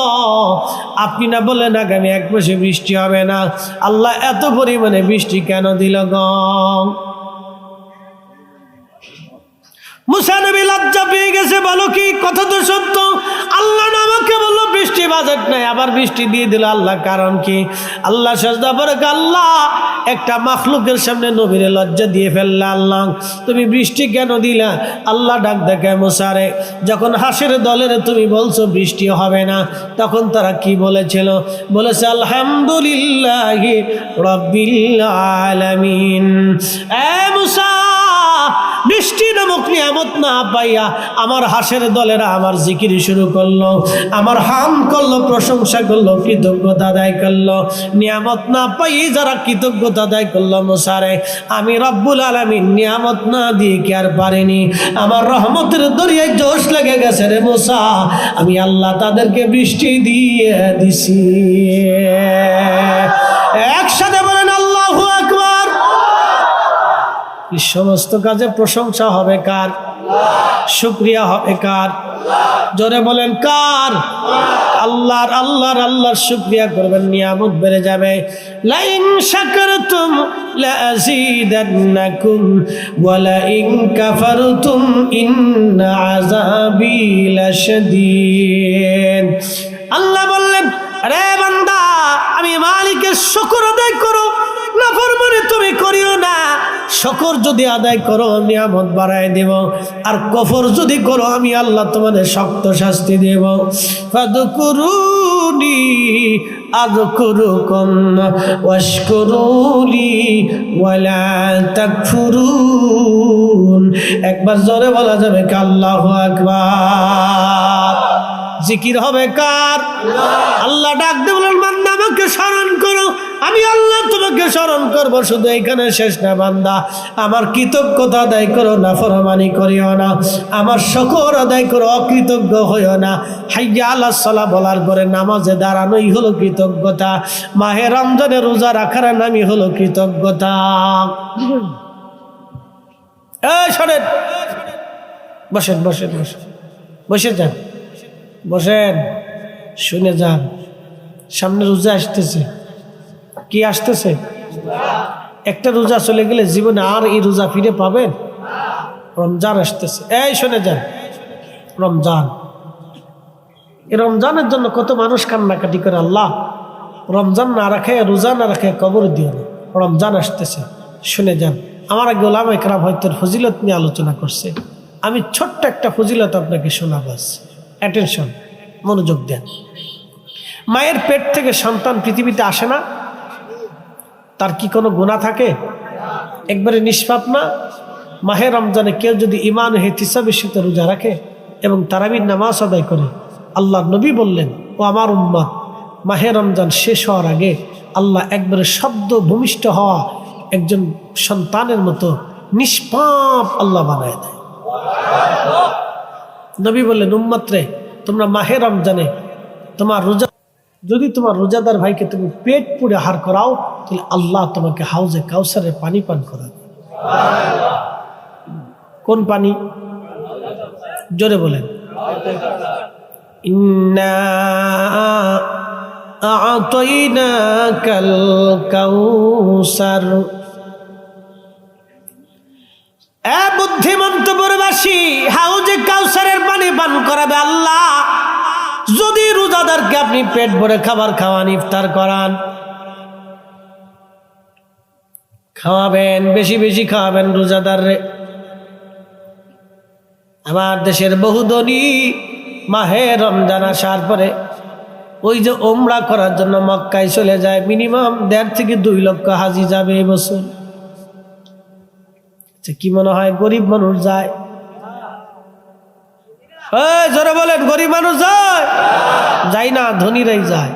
আপনি না বললেন আগামী 1 মাসে বৃষ্টি হবে না, আল্লাহ এত পরিমাণে বৃষ্টি কেন দিল গো? মুসা নবী লজ্জা পেয়ে গেছে, বলো কি কথা তো সত্য, আল্লাহ আমাকে বললো বৃষ্টি বাজেট নাই, আবার বৃষ্টি দিয়ে দিল, আল্লাহ কারণ কি? আল্লাহ সাজদা করে, আল্লাহ একটা মাখলুকের সামনে নবীরে লজ্জা দিয়ে ফেললা, আল্লাহ তুমি বৃষ্টি কেন দিলা? আল্লাহ ডাক দেখে মুসারে, যখন হাসের দলের তুমি বলছো বৃষ্টি হবে না, তখন তারা কি বলেছিল? বলেছে আলহামদুলিল্লাহি রাব্বিল আলামিন। এ মুসা, বৃষ্টি নামক নিয়ামত না পাইয়া আমার হাসের দলেরা আমার জিকির শুরু করলো, আমার হাম করলো, প্রশংসা করলো, কৃতজ্ঞতা আদায় করলো। নিয়ামত না পাই যারা কৃতজ্ঞতা আদায় করলো, মুসারে আমি রব্বুল আলামিন নিয়ামত না দিয়ে কি আর পারিনি? আমার রহমতের দরিয়ায় জোশ লেগে গেছে রে মুসা, আমি আল্লাহ তাদেরকে বৃষ্টি দিয়ে দিছি। একসাথে বলেন আল্লাহু আকবার। এই সমস্ত কাজে প্রশংসা হবে কার? শুকরিয়া হবে কার? জোরে বলেন কার? আল্লাহর। আল্লাহর আল্লাহর শুকরিয়া করবেন, নিয়ামত বেড়ে যাবে। লাইন শাকারতুম লাযীদান্নাকুম ওয়া লাইন কাফারতুম ইন্না আযাবি লাশাদীদ। আল্লাহ বললেন, আরে বান্দা, আমি মালিকের শুকর আদায় করো, নাফরমানি তুমি করিও না। শুকর যদি আদায় করো নিয়ামত বাড়ায় দেব, আর কফর যদি করো আমি আল্লাহ তোমাদের শক্ত শাস্তি দেব। ফাদকুরুনি আযকুরুকুম ওয়াশকুরুলি ওয়ালা তাকফুরুন। একবার জোরে বলা যাবে কি আল্লাহু আকবার? জিকির হবে কার? আল্লাহ ডাক দিয়ে বলেন, বান্দা আমাকে স্মরণ করো, আমি আল্লাহ তোমাকে স্মরণ করবো। শুধু এখানে শেষ না বান্দা, আমার কৃতজ্ঞতা আদায় করো, নাফরমানি করিও না, আমার শুকর আদায় করো, অকৃতজ্ঞ হইও না। হাইয়া আলাস সালাহ বলার পরে নামাজে দাঁড়ানোই হলো কৃতজ্ঞতা। মাহে রমজানে রোজা রাখার নামই হলো কৃতজ্ঞতা। এই শোনেন, বসেন বসেন বসেন, বসে যান, বসেন, শুনে যান। সামনে রোজা আসতেছে। কি আসতেছে? একটা রোজা চলে গেলে জীবনে আর এই রোজা ফিরে পাবেন? রমজান আসতেছে। এই শুনে যান, রমজান, এই রমজানের জন্য কত মানুষ কান্নাকাটি করে, আল্লাহ রমজান না রাখে, রোজা না রাখে কবর দিও না। রমজান আসতেছে, শুনে যান। আমার আগে ওলামায়ে কেরাম হয়তো ফজিলত নিয়ে আলোচনা করছে, আমি ছোট্ট একটা ফজিলত আপনাকে শোনাবো। অ্যাটেনশন, মনোযোগ দেন। মায়ের পেট থেকে সন্তান পৃথিবীতে আসে না, তার কি কোনো গুনাহ থাকে? একবারে নিষ্পাপ না? মাহে রমজানে কেউ যদি ঈমান ও ইহতিসাবের সাথে রোজা রাখে এবং তারাবির নামাজ আদায় করে, আল্লাহ নবী বললেন, ও আমার উম্মত, মাহে রমজান শেষ হওয়ার আগে আল্লাহ একবারে শব্দ ভূমিষ্ঠ হওয়া একজন সন্তানের মতো নিষ্পাপ আল্লাহ বানায় দেয়। নবী বললেন, উম্মত রে, তোমরা মাহে রমজানে তোমার রোজা, যদি তোমার রোজাদার ভাইকে তুমি পেট পুড়ে আহার করাও, তাহলে আল্লাহ তোমাকে হাউজে কাউসারের পানি পান করাবে। কোন পানি? জোরে বলেন। ইন্না আ'তাইনাকাল কাউসার। এ বুদ্ধিমন্ত পুরবাসী, হাউজে কাউসারের পানি পান করাবে আল্লাহ যদি রোজাদারকে আপনি পেট ভরে খাবার খাওয়ান, ইফতার করান। খাওয়াবেন, বেশি বেশি খাওয়াবেন রোজাদাররে। আমার দেশের বহু ধনী মাহে রমজান আসার পরে ওই যে ওমরা করার জন্য মক্কায় চলে যায়, মিনিমাম 1.5 থেকে 2 লক্ষ হাজি যাবে এবছর। কি মনে হয় গরিব মানুষ যায়? জোরে বলেন, গরিব মানুষ যায়? যায় না, ধনীরাই যায়।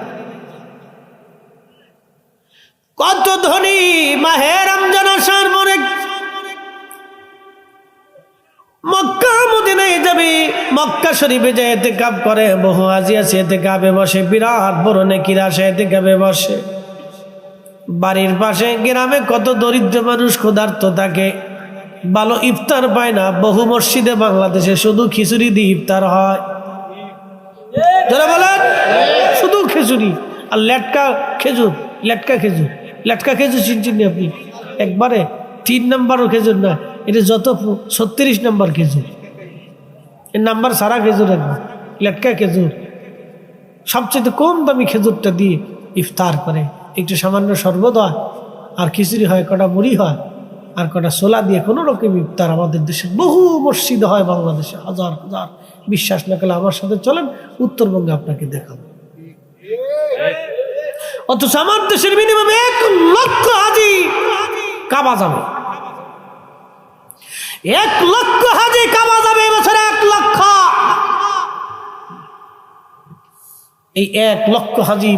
কত ধনী মাহে রমজান আসার পরে মক্কা মদিনায় যাবে, মক্কা শরীফে যায় ইতিকাফ করে। বহু হাজি আছে ইতিকাফে বসে, বিরাট বড় নেকির আশায় ইতিকাফে বসে। বাড়ির পাশে গ্রামে কত দরিদ্র মানুষ ক্ষুধার্ত থাকে, ভালো ইফতার পায় না। বহু মসজিদে বাংলাদেশে শুধু খিচুড়ি দিয়ে ইফতার হয়। যারা বলেন শুধু খিচুড়ি আর লেটকা খেজুর, লেটকা খেজুর, লেটকা খেজুর চিনচিনি আপনি? একবারে 3 নম্বরও খেজুর না, এটা যত 36 নম্বর খেজুর, এর নাম্বার সারা খেজুর একবার লেটকা খেজুর। সবচেয়ে কম দামি খেজুরটা দিয়ে ইফতার করে। একটু সামান্য শরবত হয় আর খিচুড়ি হয়, কটা মুড়ি হয় আর কটা ছোলা দিয়ে কোনো রকম ইফতার। আমাদের দেশে বহু মসজিদ হয় বাংলাদেশে, হাজার হাজার। বিশ্বাস না করলে আমার সাথে চলেন, উত্তরবঙ্গে আপনাকে দেখাবো। অথচ আমার দেশের মিনিমাম 1 লক্ষ হাজি কাবা যাবে, 1 লক্ষ হাজি কাবা যাবে এবছরে, 1 লক্ষ। এই 1 লক্ষ হাজি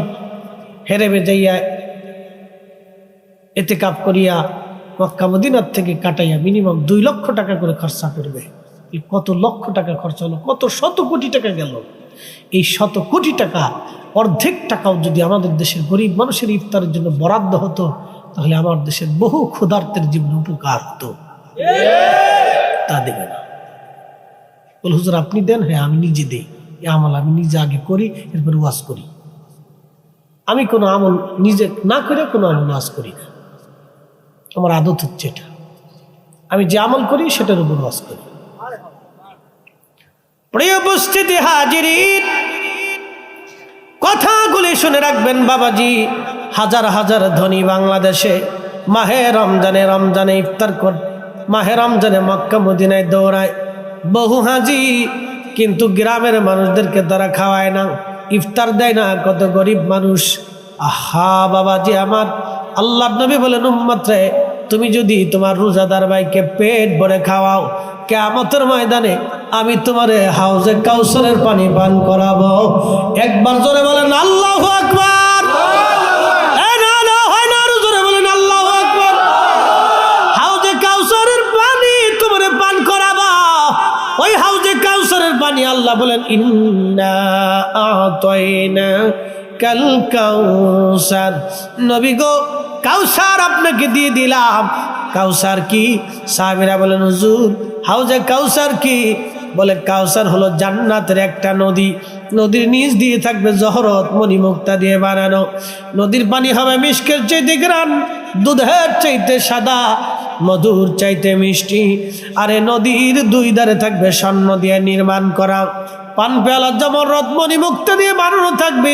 হেরেবে যাইয়া ইতিকাফ করিয়া মক্কা মদিনার থেকে কাটাইয়া মিনিমাম 2 লক্ষ টাকা করে খরচা করবে। এই কত লক্ষ টাকা খরচা হলো, কত শত কোটি টাকা গেল। এই শত কোটি টাকা অর্ধেক টাকাও যদি আমাদের দেশের গরিব মানুষের ইফতারের জন্য বরাদ্দ হতো, তাহলে আমার দেশের বহু ক্ষুধার্তের জীবনে উপকার হতো। তা দেবে না। বল হুজুর আপনি দেন? হ্যাঁ আমি নিজে দিই। এই আমল আমি নিজে আগে করি, এরপর ওয়াজ করি। আমি কোনো আমল নিজে না করে কোনো আমল ওয়াজ করি না। আমার আদত হচ্ছে এটা, আমি যে আমল করি সেটার উপর ওয়াজ করি। প্রিয় উপস্থিতি হাজিরিন, কথাগুলি শুনে রাখবেন বাবাজি। হাজার হাজার ধনী বাংলাদেশে মাহে রমজানে ইফতার কর, মাহে রমজানে মক্কা মদিনায় দৌড়ায় বহু হাজি, কিন্তু গ্রামের মানুষদেরকে তারা খাওয়ায় না, ইফতার দেয় না। কত গরিব মানুষ। আহা বাবাজি আমার, আল্লাহ নবী বলেন, উম্মত রে, তুমি যদি তোমার রোজাদার ভাইকে পেট ভরে খাওয়াও, কিয়ামতের ময়দানে আমি তোমারে হাউজে কাউসারের পানি পান করাবো। একবার জোরে বলেন আল্লাহু আকবার। জোরে বলেন আল্লাহু আকবার। হাউজে কাউসারের পানি তোমারে পান করাবো। ওই হাউজে কাউসারের পানি আল্লাহ বলেন, ইন্না আ'তাইনাকাল কাউসার। নবী গো, কাউসার আপনাকে দিয়ে দিলাম। কাউসার কি? সাহাবীরা বলেন, হুজুর হাউজে কাউসার কি? বলে, কাউসার হলো জান্নাতের একটা নদী। নদীর নিচ দিয়ে থাকবে জহরত মণিমুক্তা দিয়ে বানানো। নদীর পানি হবে মিষ্কের চাইতে গ্রান, দুধের চাইতে সাদা, মধুর চাইতে মিষ্টি। আর এই নদীর 2 ধারে থাকবে স্বর্ণ দিয়ে নির্মাণ করা। পান পেয়ালা জমরত মণিমুক্তা দিয়ে বানানো থাকবে।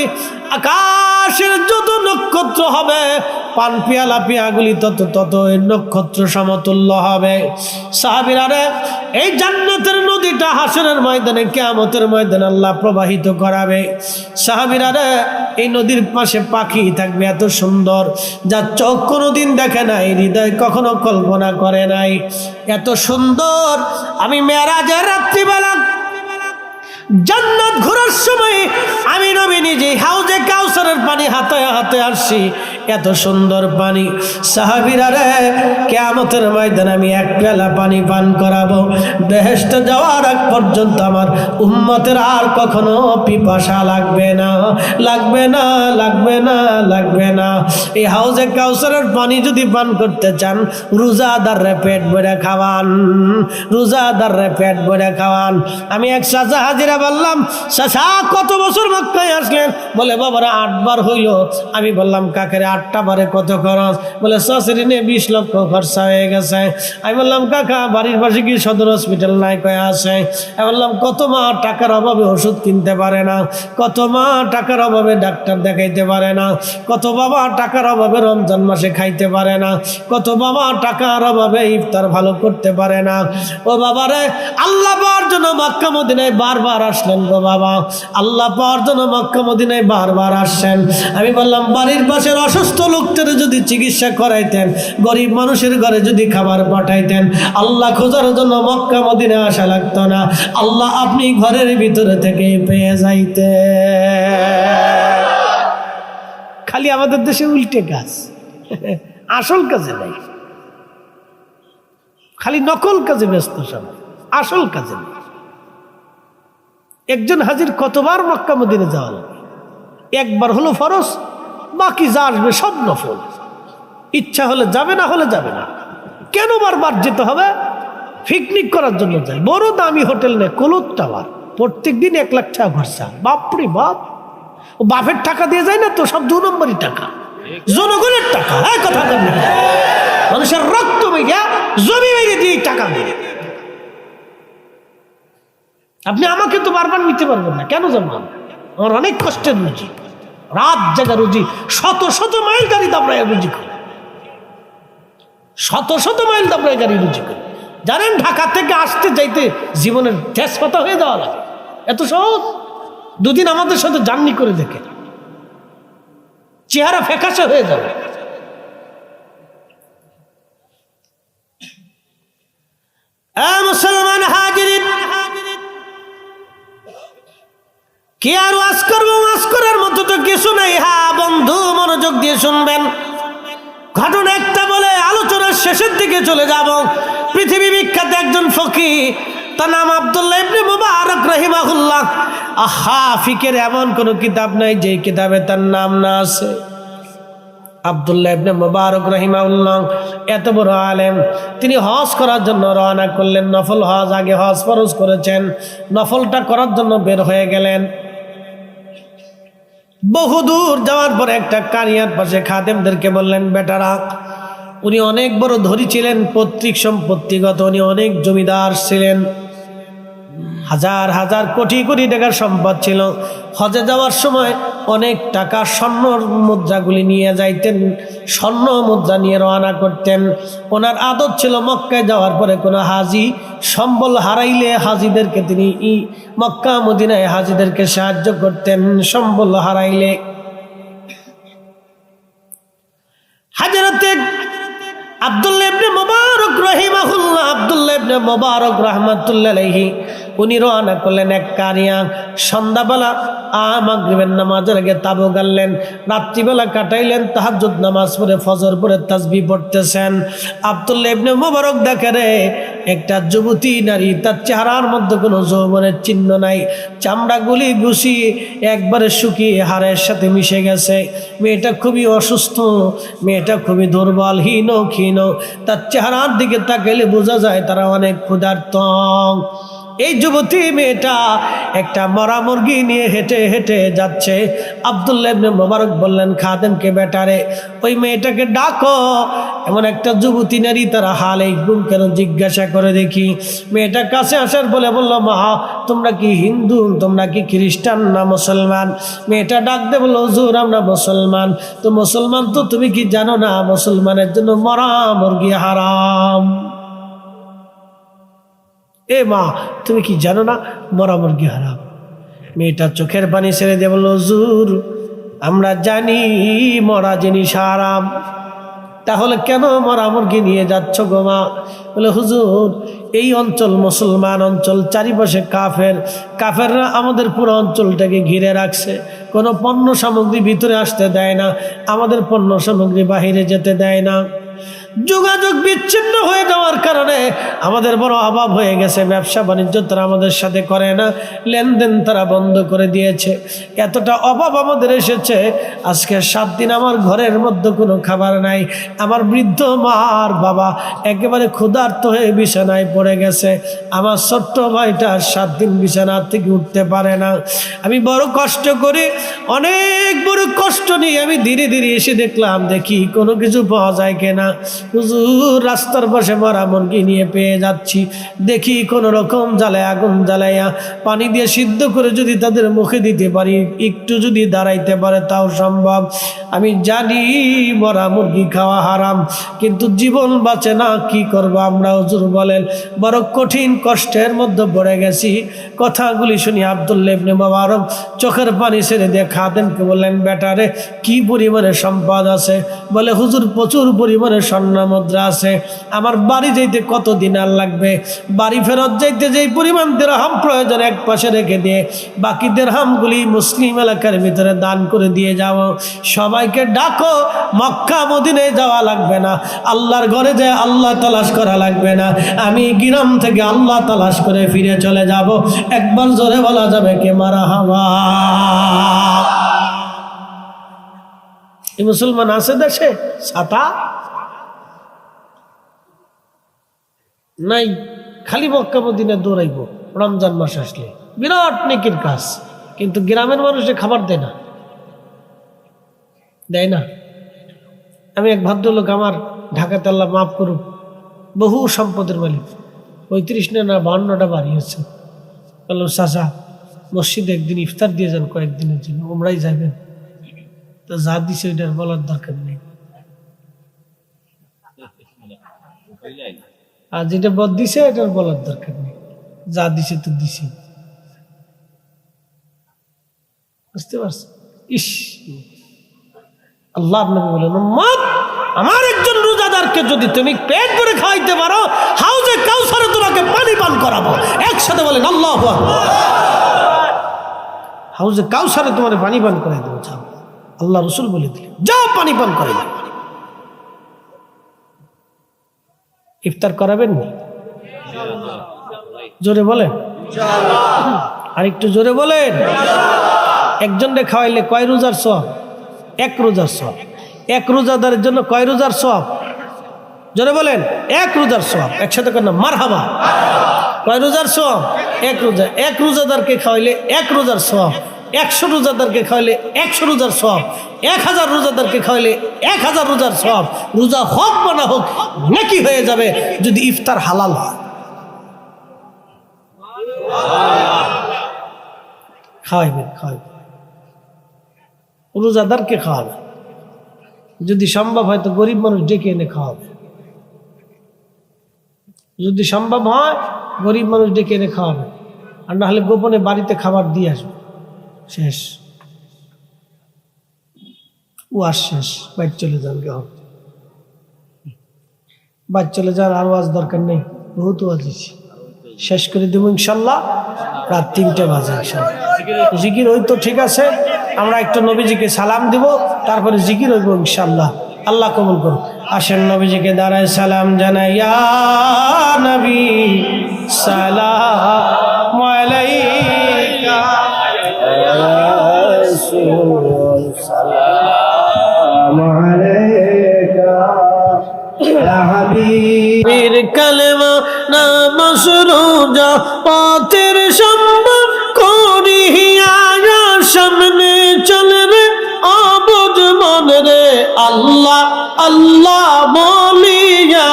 আকাশের যত নক্ষত্র হবে, পান পেয়ালা পেয়াগুলি তত তত নক্ষত্র সমতুল্য হবে। সাহাবীরা রে, এই জান্নাতের নদীটা হাসরের ময়দানে, কিয়ামতের ময়দানে আল্লাহ প্রবাহিত করাবে। সাহাবীরা রে, এই নদীর পাশে পাখি থাকবে এত সুন্দর, যা চোখ কোনোদিন দেখে নাই, হৃদয় কখনো কল্পনা করে নাই। এত সুন্দর। আমি মেরাজের রাত্রিবেলা জান্নাত ঘোরার সময় আমি নবী নিজে হাউজে কাউসারের পানি হাতে হাতে আসছি। এত সুন্দর পানি। সাহাবীরা রে, কিয়ামতের ময়দানে আমি এক পেলা পানি পান করাবো। বেহেশতে যাওয়ার আগ পর্যন্ত আমার উম্মতের আর কখনো পিপাসা লাগবে না, লাগবে না, লাগবে না, লাগবে না। এই হাউজে কাউসারের পানি যদি পান করতে চান, রোজাদাররে পেট ভরে খাওয়ান, রোজাদাররে পেট ভরে খাওয়ান। আমি এক চাচা হাজিরা বললাম, চাচা কত বছর মক্কায় আসলেন? বলে বাবারা 8 বার হইল। আমি বললাম কাকারে 8টা বারে কত খরচ? বলে শাশুড়ি নিয়ে 20 লক্ষ খরচা হয়ে গেছে। আমি বললাম কাকা বাড়ির পাশে কি সদর হসপিটাল নাই? কয়ে আছে। আমি বললাম কত মা টাকার অভাবে ওষুধ কিনতে পারে না, কত মা টাকার অভাবে ডাক্তার দেখাইতে পারে না, কত বাবা টাকার অভাবে রমজান মাসে খাইতে পারে না, কত বাবা টাকার অভাবে ইফতার ভালো করতে পারে না। ও বাবারে, আল্লাহ পাওয়ার জন্য মক্কা মদিনায় বারবার আসলেন গো বাবা, আল্লাহ পাওয়ার জন্য মক্কা মদিনায় বারবার আসছেন। আমি বললাম বাড়ির পাশের অসুস্থ লোকদের যদি চিকিৎসা করাইতেন, গরিব মানুষের ঘরে যদি খাবার পাঠাইতেন, আল্লাহ খোঁজার জন্য মক্কা মদিনায় আসা লাগতো না, আল্লাহ আপনি ঘরের ভিতরে থেকে পেয়ে যাইতে। খালি আমাদের দেশে উল্টে কাজ, আসল কাজে নাই, খালি নকল কাজে ব্যস্ত সবাই, আসল কাজে নেই। একজন হাজির কতবার মক্কা মদিনা যাওয়া লাগে? একবার হলো ফরজ, বাকি যা আসবে সব নফল। ইচ্ছা হলে যাবে, না হলে যাবে না। কেন বারবার যেতে হবে? পিকনিক করার জন্য যায়, বড় দামি হোটেল নেই, কলুত টাওয়ার, প্রত্যেক দিন 1 লাখ টাকা খরচা। বাপরে বাপ, ও বাপের টাকা দিয়ে যায় না তো, সব 2 নম্বরই টাকা, জনগণের টাকা। হ্যাঁ, কথা বলবেন, মানুষের রক্ত মেঘা জমি মেঘে দিয়ে টাকা মেরে। আপনি আমাকে তো বারবার নিতে পারবেন না, কেন জানবেন? আমার অনেক কষ্টের রুজি, রাত জায়গা রুজি, শত শত মাইল গাড়ি দাবড়ায় রুজি করে, শত শত মাইল দাবড়ায় গাড়ি রুজি করে। জানেন ঢাকা থেকে আসতে যাইতে জীবনের শেষ কথা হয়ে যাওয়া লাগে, এত সহজ। 2 দিন আমাদের সাথে জার্নি করে দেখে, চেহারা ফ্যাকাশে হয়ে যাবে। মুসলমান হাজিরিন, কি আর ওয়াজ করবো? ওয়াজ করার মতো তো কিছু নাই। হ্যাঁ বন্ধু, মনোযোগ দিয়ে শুনবেন। ঘটনা একটা বলে আলোচনার শেষের দিকে চলে যাব। পৃথিবী বিখ্যাত একজন ফকিহ, তার নাম আব্দুল্লাহ ইবনে মুবারক রাহিমাহুল্লাহ। আহা, ফিকের এমন কোন কিতাব নাই যে কিতাবে তার নাম না আছে। আব্দুল্লাহ ইবনে মুবারক রাহিমাহুল্লাহ এত বড় আলেম, তিনি হজ করার জন্য রওনা করলেন। নফল হজ, আগে হজ ফরজ করেছেন, নফলটা করার জন্য বের হয়ে গেলেন। বহুদূর যাওয়ার পরে একটা কানিয়ার পাশে খাদেমদেরকে বললেন, বেটারা, উনি অনেক বড় ধনী ছিলেন, পৈতৃক সম্পত্তিগত, উনি অনেক জমিদার ছিলেন, হাজার হাজার কোটি কোটি টাকার সম্পদ ছিল। হজে যাওয়ার সময় অনেক টাকা স্বর্ণ মুদ্রাগুলি নিয়ে যাইতেন, স্বর্ণ মুদ্রা নিয়ে রওনা করতেন। ওনার আদত ছিল মক্কায় যাওয়ার পরে কোনো হাজি সম্বল হারাইলে হাজিদেরকে তিনি মক্কা মদিনায় হাজিদেরকে সাহায্য করতেন। সম্বল হারাইলে হাজরতে আব্দুল্লাহ ইবনে মুবারক রাহিমাহুল্লাহ, আব্দুল্লাহ ইবনে মুবারক রাহমাতুল্লাহ আলাইহি, উনি রওনা করলেন এক কারিয়া। সন্ধ্যাবেলা মাগরিবের নামাজের আগে তাবু গাড়লেন, রাত্রিবেলা কাটাইলেন তাহাজ্জুদ নামাজ পড়ে, ফজর পড়ে তাসবিহ পড়তেছেন। আব্দুল্লাহ ইবনে মুবারক দেখে রে, একটা যুবতী নারী, তার চেহারার মধ্যে কোনো যৌবনের চিহ্ন নাই, চামড়াগুলি গুছিয়ে একবারে শুকিয়ে হাড়ের সাথে মিশে গেছে। মেয়েটা খুবই অসুস্থ, মেয়েটা খুবই দুর্বল, হীন ক্ষীণ। তার চেহারার দিকে তাকাইলে বোঝা যায় তারা অনেক ক্ষুধার্ত। এই যুবতী মেয়েটা একটা মরা মুরগি নিয়ে হেঁটে হেঁটে যাচ্ছে। আব্দুল্লাহ ইবনে মুবারক বললেন খাদেমকে, বেটারে, ওই মেয়েটাকে ডাকো। এমন একটা যুবতী নারী, তারা হাল এই গুম কেন জিজ্ঞাসা করে দেখি। মেয়েটা কাছে আসার বলে বলল, মা, তোমরা কি হিন্দু, তোমরা কি খ্রিস্টান না মুসলমান? মেয়েটা ডাক দে বলল, হুজুর, আমরা মুসলমান। তো মুসলমান তো তুমি কি জানো না, মুসলমানের জন্য মরা মুরগি হারাম। এ মা, তুমি কি জানো না মরা মুরগি হারাম? মেয়েটা চোখের পানি ছেড়ে দিয়ে বলল, হুজুর আমরা জানি মরা জিনিস হারাম, তাহলে কেন মরা মুরগি নিয়ে যাচ্ছ গো মা? বলে, হুজুর এই অঞ্চল মুসলমান অঞ্চল, চারিপাশে কাফেররা আমাদের পুরো অঞ্চলটাকে ঘিরে রাখছে, কোনো পণ্য সামগ্রী ভিতরে আসতে দেয় না, আমাদের পণ্য সামগ্রী বাহিরে যেতে দেয় না। যোগাযোগ বিচ্ছিন্ন হয়ে যাওয়ার কারণে আমাদের বড় অভাব হয়ে গেছে, ব্যবসা বাণিজ্য তারা আমাদের সাথে করে না, লেনদেন তারা বন্ধ করে দিয়েছে, এতটা অভাব আমাদের এসেছে। আজকে 7 দিন আমার ঘরের মধ্যে কোনো খাবার নাই, আমার বৃদ্ধ মা আর বাবা একেবারে ক্ষুধার্ত হয়ে বিছানায় পড়ে গেছে, আমার ছোট্ট ভাইটা 7 দিন বিছানা থেকে উঠতে পারে না। আমি বড় কষ্ট করি, অনেক বড় কষ্ট নিয়ে আমি ধীরে ধীরে এসে দেখি কোনো কিছু পাওয়া যায় কিনা। হুজুর রাস্তার পাশে মরা মুরগি নিয়ে পেয়ে যাচ্ছি, দেখি কোনো রকম আগুন জ্বালাইয়া পানি দিয়ে সিদ্ধ করে যদি তাদের মুখে দিতে পারি, একটু যদি দাঁড়াইতে পারে তাও সম্ভব। আমি জানি মরা মুরগি খাওয়া হারাম, কিন্তু জীবন বাঁচে না, কি করব আমরা? হুজুর বলেন, বড় কঠিন কষ্টের মধ্যে পড়ে গেছি। কথাগুলি শুনি আব্দুল্লাহ ইবনে মুবারক চোখের পানি ছেড়ে দিয়ে খাদেমকে বললেন, বেটারে কি পরিমাণে সম্পদ আছে? বলে, হুজুর প্রচুর পরিমাণে স্বর্ণ মুদ্রা আছে, আমার বাড়ি যাইতে কত দিনার লাগবে, বাড়ি ফেরত যাইতে যেই পরিমাণ দিরহাম প্রয়োজন এক পাশে রেখে দিয়ে বাকি দিরহামগুলি মুসলিম এলাকার ভিতরে দান করে দিয়ে যাও। সবাইকে ডাকো, মক্কা মদিনায় যাওয়া লাগবে না, আল্লাহর ঘরে যায় আল্লাহ তালাশ করা লাগবে না, আমি গ্রাম থেকে আল্লাহ তালাশ করে ফিরে চলে যাব। একবার জোরে বলা যাবে কে মারহাবা? এই মুসলমান আছে দেশে? ছাতা নাই, খালি মক্কা মদিনা দৌড়াইব রমজান মাস আসলে, বিরাট নেকির কাজ, কিন্তু গ্রামের মানুষে খাবার দেয় না। আমি এক ভদ্রলোক, আমার ঢাকাতে আল্লাহ মাফ করুক, বহু সম্পদের মালিক, 35 না 52টা বাড়ি হচ্ছে। বলল, চাচা মসজিদে একদিন ইফতার দিয়ে যান কয়েকদিনের জন্য, ওমরাই যাবেন। তো যা দিছে ওইটার বলার দরকার নেই, আর যেটা বদ দিছে এটার বলার দরকার নেই, যা দিছে তো দিছে। বুঝতে পারছ? ইস, আল্লাহ নবী বলেন, উম্মত আমার একজন রোজাদারকে যদি তুমি পেট ভরে খাওয়াইতে পারো, হাউজে কাউসারে তোমাকে পানি পান করাবো। একসাথে বলেন আল্লাহু আকবার। হাউজে কাউসারে তোমার পানি পান করাই দেবো। যাও, আল্লাহ রসুল বলে দিলেন, যাও পানি পান করাই দেবো। ইফতার করাবেন না? জোরে বলেন, আর একটু জোরে বলেন। একজনকে খাওয়াইলে কয় রোজার সওয়াব? 1 রোজার সওয়াব। 1 রোজাদারের জন্য কয় রোজার সওয়াব? জোরে বলেন, 1 রোজার সওয়াব। একসাথে করেন না মারহাবা। কয় রোজার সওয়াব? 1 রোজা। 1 রোজাদারকে খাওয়াইলে 1 রোজার সওয়াব। 100 রোজাদারকে খাওয়াইলে 100 রোজার সওয়াব। 1000 রোজাদারকে খাওয়াইলে 1000 রোজার সওয়াব। রোজা হোক বা না হোক নেকি হয়ে যাবে যদি ইফতার হালাল হয়। খাওয়াইবেন, রোজাদারকে খাওয়াবে, যদি সম্ভব হয় তো গরিব মানুষ ডেকে এনে খাওয়াবে, যদি সম্ভব হয় গরিব মানুষ ডেকে এনে খাওয়াবে, আর না হলে গোপনে বাড়িতে খাবার দিয়ে আসবে। শেষ, ওয়াজ শেষ, বাইর চলে যান। বাইর চলে যান, আর ওয়াজ দরকার নেই, বহুত ওয়াজ দিচ্ছি, শেষ করে দেবো ইনশাল্লাহ রাত 3টে বাজে। ইনশাল্লাহ জিকির হইতো, ঠিক আছে, আমরা একটু নবীজিকে সালাম দিব, তারপরে জিকির হইব ইনশাল্লাহ। আল্লাহ কবুল করুন। আসেন নবীজিকে দাঁড়ায় সালাম জানাই, ইয়া নবী সালাম আলাইকা, রাসূল সালাম আলাইকা, ইয়া হাবিব কালেমা নামাজ রোজা পথের সম্ভব করিয়া সামনে চলে রে আবুদ মনে রে, আল্লাহ আল্লাহ বলিয়া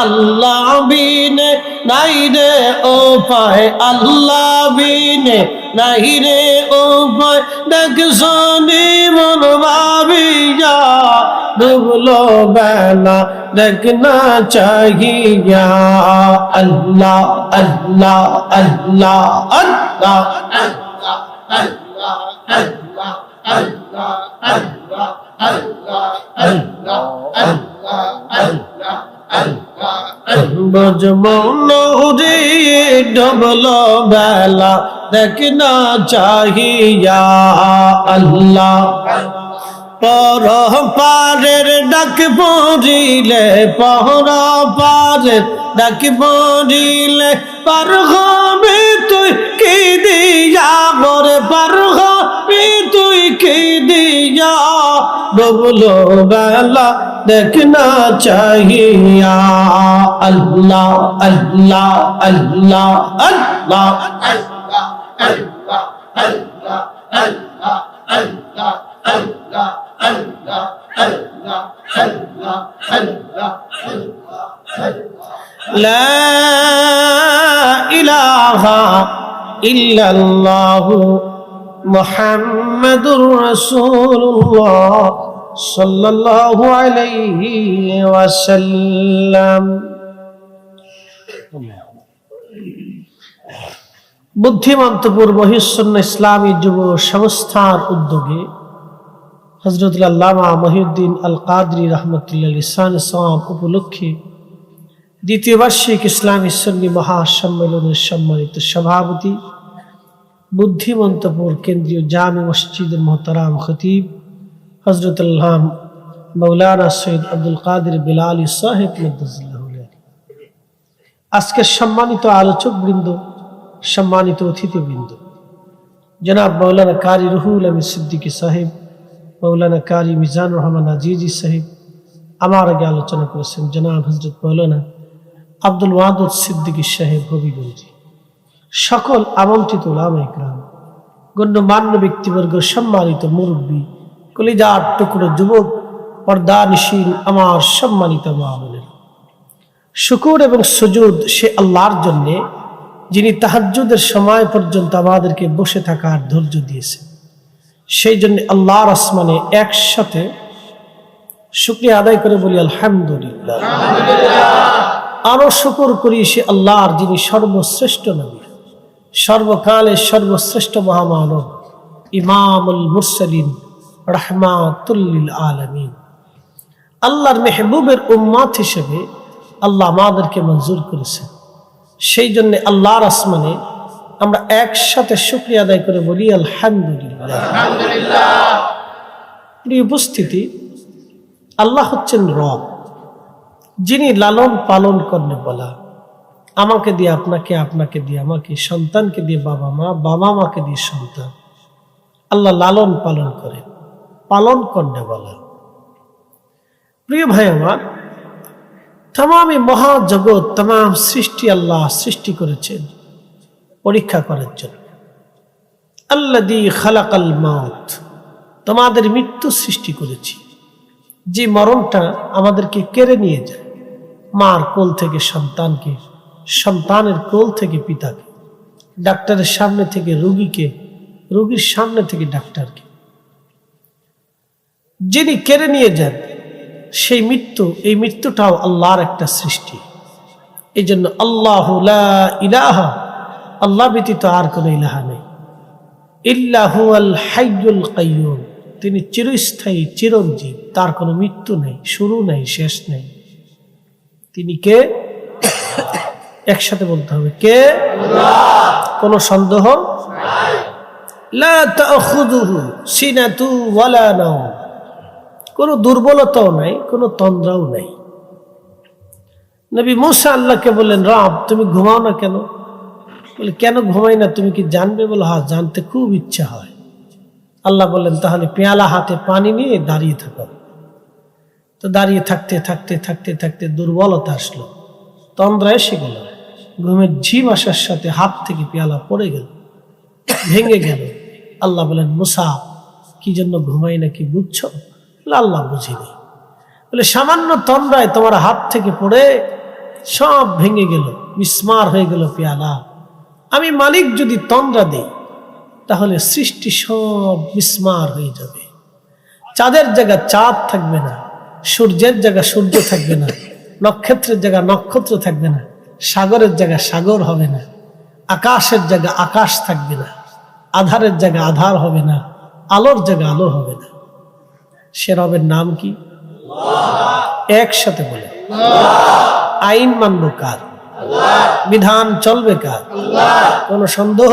আল্লাহ বিনে নাই রে উপায়, আল্লাহ বিনে নাই রে উপায়, দেখ শুনি মন ভাবিয়া ডুবলো বেলা দেখনা চাহিয়া আল্লাহ আল্লাহ আল্লাহ আল্লাহ বজমৌনৌরি ডুবলো বেলা দেখনা চাহিয়া আল্লাহ পর পারের ডাক পড়িলে পর পারের ডাক পড়িলে পার হবে তুই কি দিয়া মরে পার হবে তুই কি দিয়া ডুবলো বেলা দেখনা চাহিয়া আল্লাহ আল্লাহ আল্লাহ আল্লাহ আল্লাহ আল্লাহ আল্লাহ আল্লাহ আল্লাহ আল্লাহ আল্লাহ আল্লাহ আল্লাহ আল্লাহ লা ইলাহা ইল্লাল্লাহু মুহাম্মাদুর রাসূলুল্লাহ সাল্লাল্লাহু আলাইহি ওয়াসাল্লাম। বুদ্ধিমন্তপুর মহিউদ্দিন ইসলামী যুব সংস্থার উদ্যোগে হযরত আল্লামা মহিউদ্দিন আল কাদরি রাহমাতুল্লাহ লিসানে সওয়াব উপলক্ষে দ্বিতীয় বার্ষিক ইসলামী সুন্নি মহাসম্মেলনের সম্মানিত সভাপতি বুদ্ধিমন্তপুর কেন্দ্রীয় জামে মসজিদের মোহতারাম খতিব হযরত আল্লাহ মাওলানা সৈয়দ আব্দুল কাদের বিলালী সাহেব মাদ্দাজিল্লাহু আলাইহি, আজকের সম্মানিত আলোচক বৃন্দ, সম্মানিত অতিথিবৃন্দ, জনাব মাওলানা কারি রুহুল আমিন সিদ্দিকী সাহেব, মাওলানা কারি মিজানুর রহমান আজিজি সাহেব, আমার আগে আলোচনা করেছেন জনাব হযরত মাওলানা আব্দুল ওয়াদুদ সিদ্দিকী সাহেব হবিগঞ্জি, সকল আমন্ত্রিত উলামায়ে কেরাম, গণ্যমান্য ব্যক্তিবর্গ, সম্মানিত মুরব্বী, কলিজার টুকরো যুবক, পর্দানিশীন আমার সম্মানিত মা বোনেরা, শুকর এবং সুজুদ সে আল্লাহর জন্যে যিনি তাহাজ্জুদের সময় পর্যন্ত আমাদেরকে বসে থাকার ধৈর্য দিয়েছেন। সেই জন্য আল্লাহর আসমানে একসাথে শুকরিয়া আদায় করে বলি আলহামদুলিল্লাহ। আরো শুকর করি সে আল্লাহর যিনি সর্বশ্রেষ্ঠ নবী, সর্বকালের সর্বশ্রেষ্ঠ মহামানব, ইমামুল মুরসালিন, রাহমাতুল লিল আলামিন, আল্লাহর মেহবুবের উম্মত হিসেবে আল্লাহ আমাদেরকে মঞ্জুর করেছেন। সেই জন্য আল্লাহর আসমানে আমরা একসাথে শুকরিয়া আদায় করে বলি আলহামদুলিল্লাহ। প্রিয় উপস্থিতি, আল্লাহ হচ্ছেন রব, যিনি লালন পালন করেন। বলা আমাকে দিয়ে আপনাকে, আপনাকে দিয়ে আমাকে, সন্তানকে দিয়ে বাবা মা, বাবা মাকে দিয়ে সন্তান, আল্লাহ লালন পালন করেন, পালন করেন বলা। প্রিয় ভাই আমার, তামাম মহাজগৎ, তামাম সৃষ্টি আল্লাহ সৃষ্টি করেছেন পরীক্ষা করার জন্য। আল্লাযী খালাকাল মাউত, তোমাদের মৃত্যু সৃষ্টি করেছি, যে মরণটা আমাদেরকে কেড়ে নিয়ে যায়, মার কোল থেকে সন্তানকে, সন্তানের কোল থেকে পিতাকে, ডাক্তারের সামনে থেকে রোগীকে, রোগীর সামনে থেকে ডাক্তারকে, যিনি কেড়ে নিয়ে যান সেই মৃত্যু, এই মৃত্যুটাও আল্লাহর একটা সৃষ্টি। এই জন্য আল্লাহু লা ইলাহা, আল্লাহ ব্যতীত আর কোনো ইলাহা নেই, ইল্লা হুয়াল হাইয়ুল কাইয়ুম, তিনি চিরস্থায়ী, চিরঞ্জীব, তার কোনো মৃত্যু নেই, শুরু নেই, শেষ নেই। তিনি কে? একসাথে বলতে হবে, কে? আল্লাহ। কোনো সন্দেহ নাই। লা তাখুযুহু সিনাতু ওয়ালা নাওম, কোনো দুর্বলতাও নাই, কোনো তন্দ্রাও নাই। নবী মুসা আল্লাহকে বললেন, রব তুমি ঘুমাও না কেন? বলে কেন ঘুমাই না, তুমি কি জানবে? বলে হ্যাঁ, জানতে খুব ইচ্ছা হয়। আল্লাহ বললেন, তাহলে পেয়ালা হাতে পানি নিয়ে দাঁড়িয়ে থাকো। তো দাঁড়িয়ে থাকতে থাকতে থাকতে থাকতে দুর্বলতা আসলো, তন্দ্রা এসে গেল, ঘুমের ঝিম আসার সাথে হাত থেকে পেয়ালা পড়ে গেল, ভেঙে গেল। আল্লাহ বলেন, মুসা কি জন্য ঘুমাই না কি বুঝছো? আল্লাহ বুঝিনি। বলে সামান্য তন্দ্রায় তোমার হাত থেকে পড়ে সব ভেঙে গেল, মিসমার হয়ে গেল পেয়ালা। আমি মালিক যদি তন্দ্রা দেই তাহলে সৃষ্টি সব মিসমার হয়ে যাবে, চাঁদের জায়গায় চাঁদ থাকবে না, সূর্যের জায়গা সূর্য থাকবে না, নক্ষত্রের জায়গা নক্ষত্র থাকবে না, সাগরের জায়গা সাগর হবে না, আকাশের জায়গা আকাশ থাকবে না, আধারের জায়গা আধার হবে না, আলোর জায়গা আলো হবে না। সে রবের নাম কি? একসাথে বলে, আইন মানব কার? বিধান চলবে কার? কোন সন্দেহ?